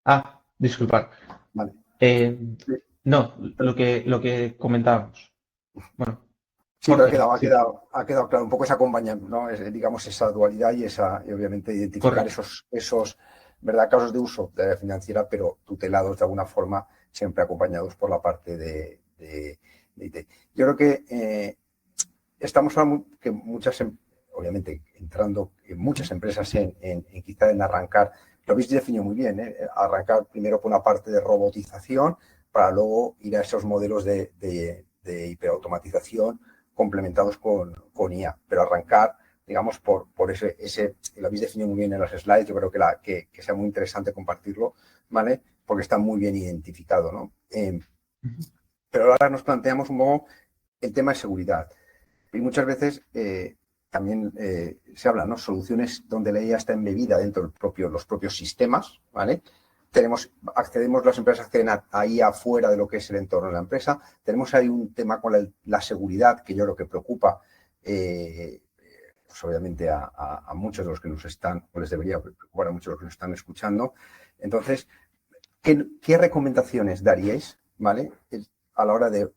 Ah, disculpar. Vale. No, lo que comentábamos. Bueno, Sí, pero Jorge, sí, ha quedado claro un poco esa acompañamiento, ¿no? Digamos, esa dualidad y obviamente identificar correcto. esos ¿verdad? Casos de uso de la financiera, pero tutelados de alguna forma, siempre acompañados por la parte de IT. Yo creo que estamos hablando que obviamente entrando en muchas empresas quizá en arrancar, lo habéis definido muy bien, arrancar primero por una parte de robotización para luego ir a esos modelos de hiperautomatización complementados con IA, pero arrancar, digamos, por ese, lo habéis definido muy bien en las slides, yo creo que sea muy interesante compartirlo, ¿vale? Porque está muy bien identificado, ¿no? Pero ahora nos planteamos un poco el tema de seguridad. Y muchas veces también se habla, ¿no? Soluciones donde la IA está embebida dentro de los propios sistemas, ¿vale? Las empresas acceden a IA fuera de lo que es el entorno de la empresa. Tenemos ahí un tema con la seguridad que yo creo que preocupa, pues obviamente a muchos de los que nos están, o les debería preocupar a muchos de los que nos están escuchando. Entonces, ¿qué recomendaciones daríais, ¿vale? A la hora de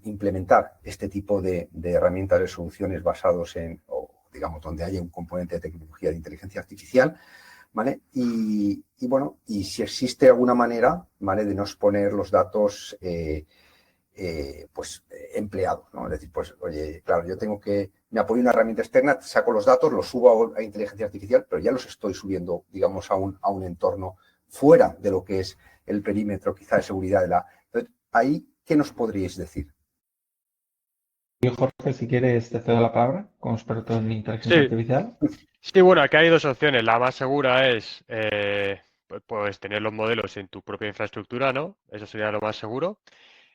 implementar este tipo de herramientas de soluciones basados o digamos, donde haya un componente de tecnología de inteligencia artificial, ¿vale? Y bueno, y si existe alguna manera, ¿vale? De no exponer los datos, empleados, ¿no? Es decir, pues, oye, claro, me apoyo en una herramienta externa, saco los datos, los subo a inteligencia artificial, pero ya los estoy subiendo, digamos, a un entorno fuera de lo que es el perímetro, quizá, de seguridad de la... Entonces, ahí, ¿qué nos podríais decir? Yo, Jorge, si quieres, te cedo la palabra como experto en inteligencia Sí, artificial. sí, bueno, aquí hay dos opciones. La más segura es pues tener los modelos en tu propia infraestructura, ¿no? Eso sería lo más seguro.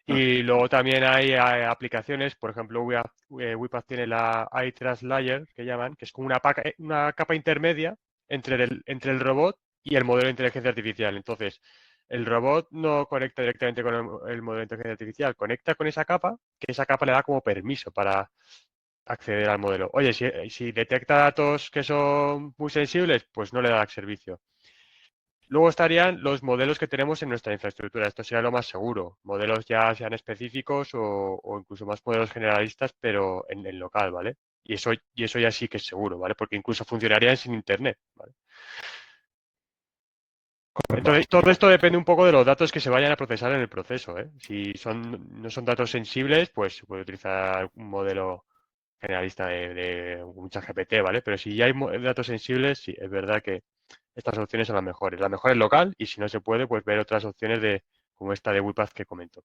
Y luego también hay aplicaciones, por ejemplo, WePath tiene la iTrust Layer, que llaman, que es como una capa intermedia entre el robot y el modelo de inteligencia artificial. Entonces, el robot no conecta directamente con el modelo de inteligencia artificial, conecta con esa capa, que esa capa le da como permiso para acceder al modelo. Oye, si detecta datos que son muy sensibles, pues no le da servicio. Luego estarían los modelos que tenemos en nuestra infraestructura. Esto sería lo más seguro. Modelos ya sean específicos o incluso más modelos generalistas, pero en local, ¿vale? Y eso ya sí que es seguro, ¿vale? Porque incluso funcionarían sin internet, ¿vale? Entonces, todo esto depende un poco de los datos que se vayan a procesar en el proceso, ¿eh? Si no son datos sensibles, pues se puede utilizar un modelo generalista de mucha GPT, ¿vale? Pero si ya hay datos sensibles, sí, es verdad que estas opciones son las mejores. La mejor es local y si no se puede, pues ver otras opciones como esta de WePath que comento.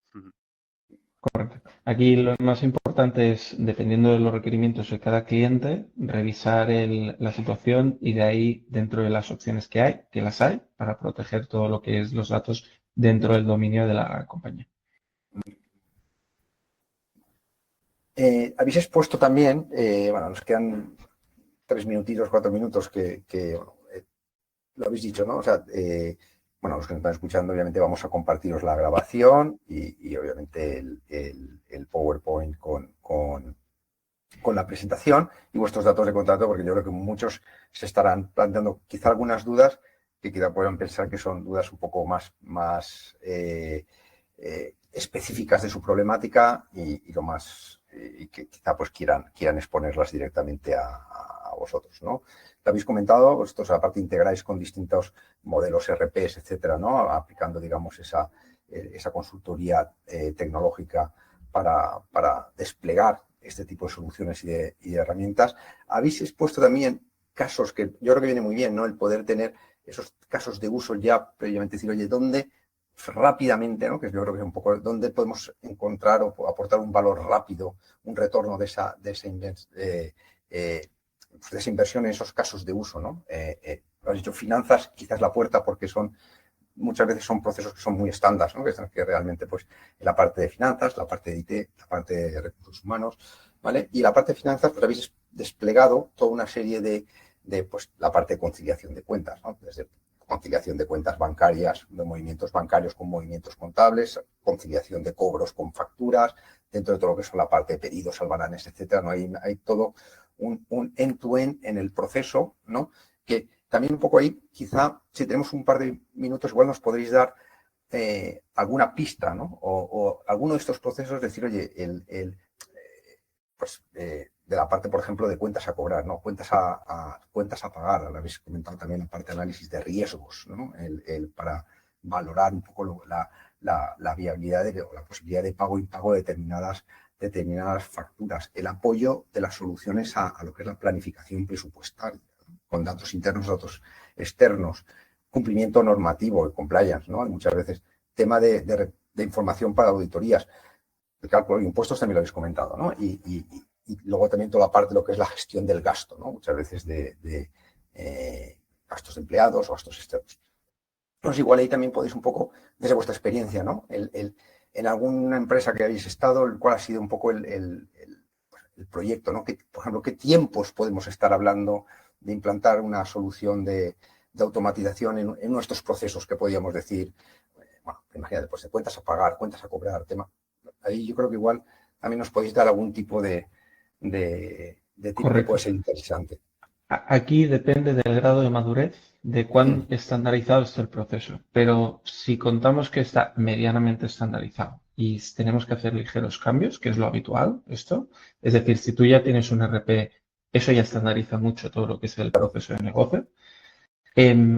Correcto. Aquí lo más importante es, dependiendo de los requerimientos de cada cliente, revisar la situación y de ahí, dentro de las opciones que hay, que las hay, para proteger todo lo que es los datos dentro del dominio de la compañía. Habéis expuesto también, bueno, nos quedan 3 minutitos, 4 minutos bueno, lo habéis dicho, ¿no? O sea, bueno, los que nos están escuchando, obviamente vamos a compartiros la grabación y obviamente el PowerPoint con la presentación y vuestros datos de contrato, porque yo creo que muchos se estarán planteando quizá algunas dudas que quizá puedan pensar que son dudas un poco más específicas de su problemática y lo más y que quizá pues quieran exponerlas directamente a vosotros, ¿no? Lo habéis comentado, vosotros aparte integráis con distintos modelos RPs, etcétera, ¿no? Aplicando, digamos, esa consultoría tecnológica para desplegar este tipo de soluciones y de herramientas. Habéis expuesto también casos que yo creo que viene muy bien, ¿no? El poder tener esos casos de uso ya previamente, decir, oye, ¿dónde rápidamente, ¿no? Que yo creo que es un poco dónde podemos encontrar o aportar un valor rápido, un retorno de esa inversión en esos casos de uso, ¿no? Has dicho finanzas, quizás la puerta, porque muchas veces son procesos que son muy estándar, ¿no? Que realmente, pues, en la parte de finanzas, la parte de IT, la parte de recursos humanos, ¿vale? Y la parte de finanzas, pues habéis desplegado toda una serie de pues, la parte de conciliación de cuentas, ¿no? Desde conciliación de cuentas bancarias, de movimientos bancarios con movimientos contables, conciliación de cobros con facturas, dentro de todo lo que son la parte de pedidos, albaranes, etcétera, ¿no? Hay todo un end-to-end en el proceso, ¿no? Que también un poco ahí, quizá, si tenemos un par de minutos, igual nos podréis dar alguna pista, ¿no? O alguno de estos procesos, decir, oye, de la parte, por ejemplo, de cuentas a cobrar, ¿no? Cuentas a pagar, lo habéis comentado también, la parte de análisis de riesgos, ¿no? Para valorar un poco la viabilidad o la posibilidad de pago y impago de determinadas facturas, el apoyo de las soluciones a lo que es la planificación presupuestaria, ¿no? Con datos internos, datos externos, cumplimiento normativo, el compliance, ¿no? Muchas veces tema de información para auditorías, el cálculo de impuestos también lo habéis comentado, ¿no? Y luego también toda la parte de lo que es la gestión del gasto, ¿no? Muchas veces de gastos de empleados o gastos externos. Pues igual ahí también podéis un poco, desde vuestra experiencia, ¿no? En alguna empresa que habéis estado, ¿cuál ha sido un poco el proyecto, ¿no? Por ejemplo, ¿qué tiempos podemos estar hablando de implantar una solución de automatización en nuestros procesos que podríamos decir, bueno, imagínate, pues de cuentas a pagar, cuentas a cobrar, tema. Ahí yo creo que igual también nos podéis dar algún tipo de tipo que puede ser interesante. Aquí depende del grado de madurez de cuán estandarizado está el proceso, pero si contamos que está medianamente estandarizado y tenemos que hacer ligeros cambios, que es lo habitual, es decir, si tú ya tienes un RP, eso ya estandariza mucho todo lo que es el proceso de negocio.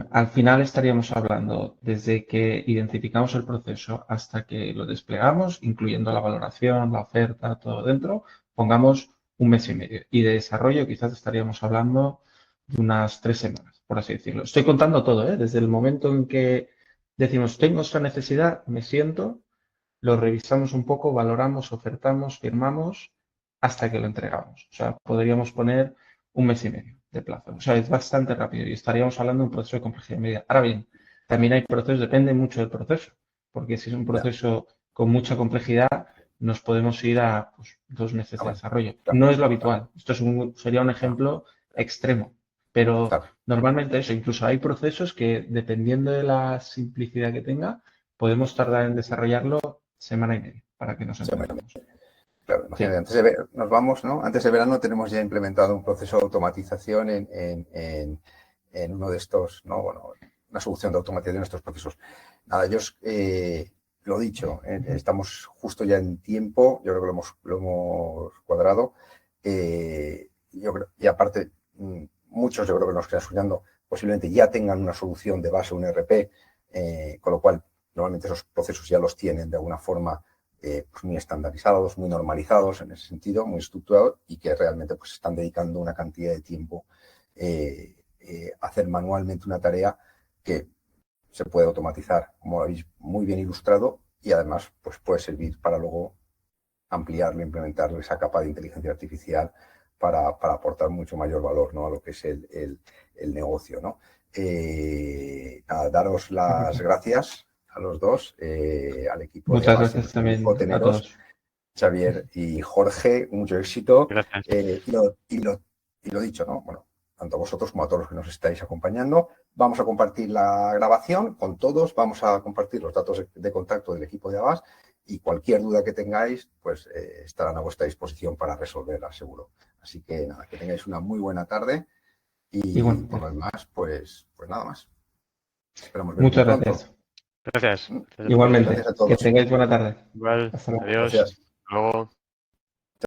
Al final estaríamos hablando desde que identificamos el proceso hasta que lo desplegamos, incluyendo la valoración, la oferta, todo dentro, pongamos 1 mes y medio. Y de desarrollo quizás estaríamos hablando de unas 3 semanas, por así decirlo. Estoy contando todo, ¿eh? Desde el momento en que decimos, tengo esta necesidad, me siento, lo revisamos un poco, valoramos, ofertamos, firmamos, hasta que lo entregamos. O sea, podríamos poner 1 mes y medio de plazo. O sea, es bastante rápido y estaríamos hablando de un proceso de complejidad media. Ahora bien, también hay procesos, depende mucho del proceso, porque si es un proceso con mucha complejidad, nos podemos ir a 2 meses de desarrollo. No es lo habitual. Esto sería un ejemplo extremo, pero normalmente eso, incluso hay procesos que, dependiendo de la simplicidad que tenga, podemos tardar en desarrollarlo 1 semana y media para que nos entendamos. Claro, imagínate, nos vamos, ¿no? Antes de verano tenemos ya implementado un proceso de automatización en uno de estos, ¿no? Bueno, una solución de automatización en estos procesos. Nada, yo lo he dicho, estamos justo ya en tiempo, yo creo que lo hemos cuadrado. Yo creo, y aparte, muchos yo creo que nos quedan estudiando, posiblemente ya tengan una solución de base, un ERP, con lo cual normalmente esos procesos ya los tienen de alguna forma pues muy estandarizados, muy normalizados en ese sentido, muy estructurados y que realmente pues están dedicando una cantidad de tiempo a hacer manualmente una tarea que se puede automatizar, como habéis muy bien ilustrado, y además pues puede servir para luego ampliarlo, implementarlo, esa capa de inteligencia artificial para aportar mucho mayor valor, ¿no? A lo que es el negocio, ¿no? Nada, daros las gracias a los dos, al equipo de Muchas Avast. gracias también a Teneros, todos. Xavier y Jorge, mucho éxito. Gracias. Y lo dicho, ¿no? Bueno, tanto a vosotros como a todos los que nos estáis acompañando. Vamos a compartir la grabación con todos, vamos a compartir los datos de contacto del equipo de Avast y cualquier duda que tengáis, pues estarán a vuestra disposición para resolverla, seguro. Así que nada, que tengáis una muy buena tarde y por lo demás, pues nada más. Esperamos veros Muchas muy pronto. gracias. Gracias. Igualmente, Gracias a todos. que tengáis buena tarde. Igual. Hasta luego. Adiós. Gracias. Hasta luego.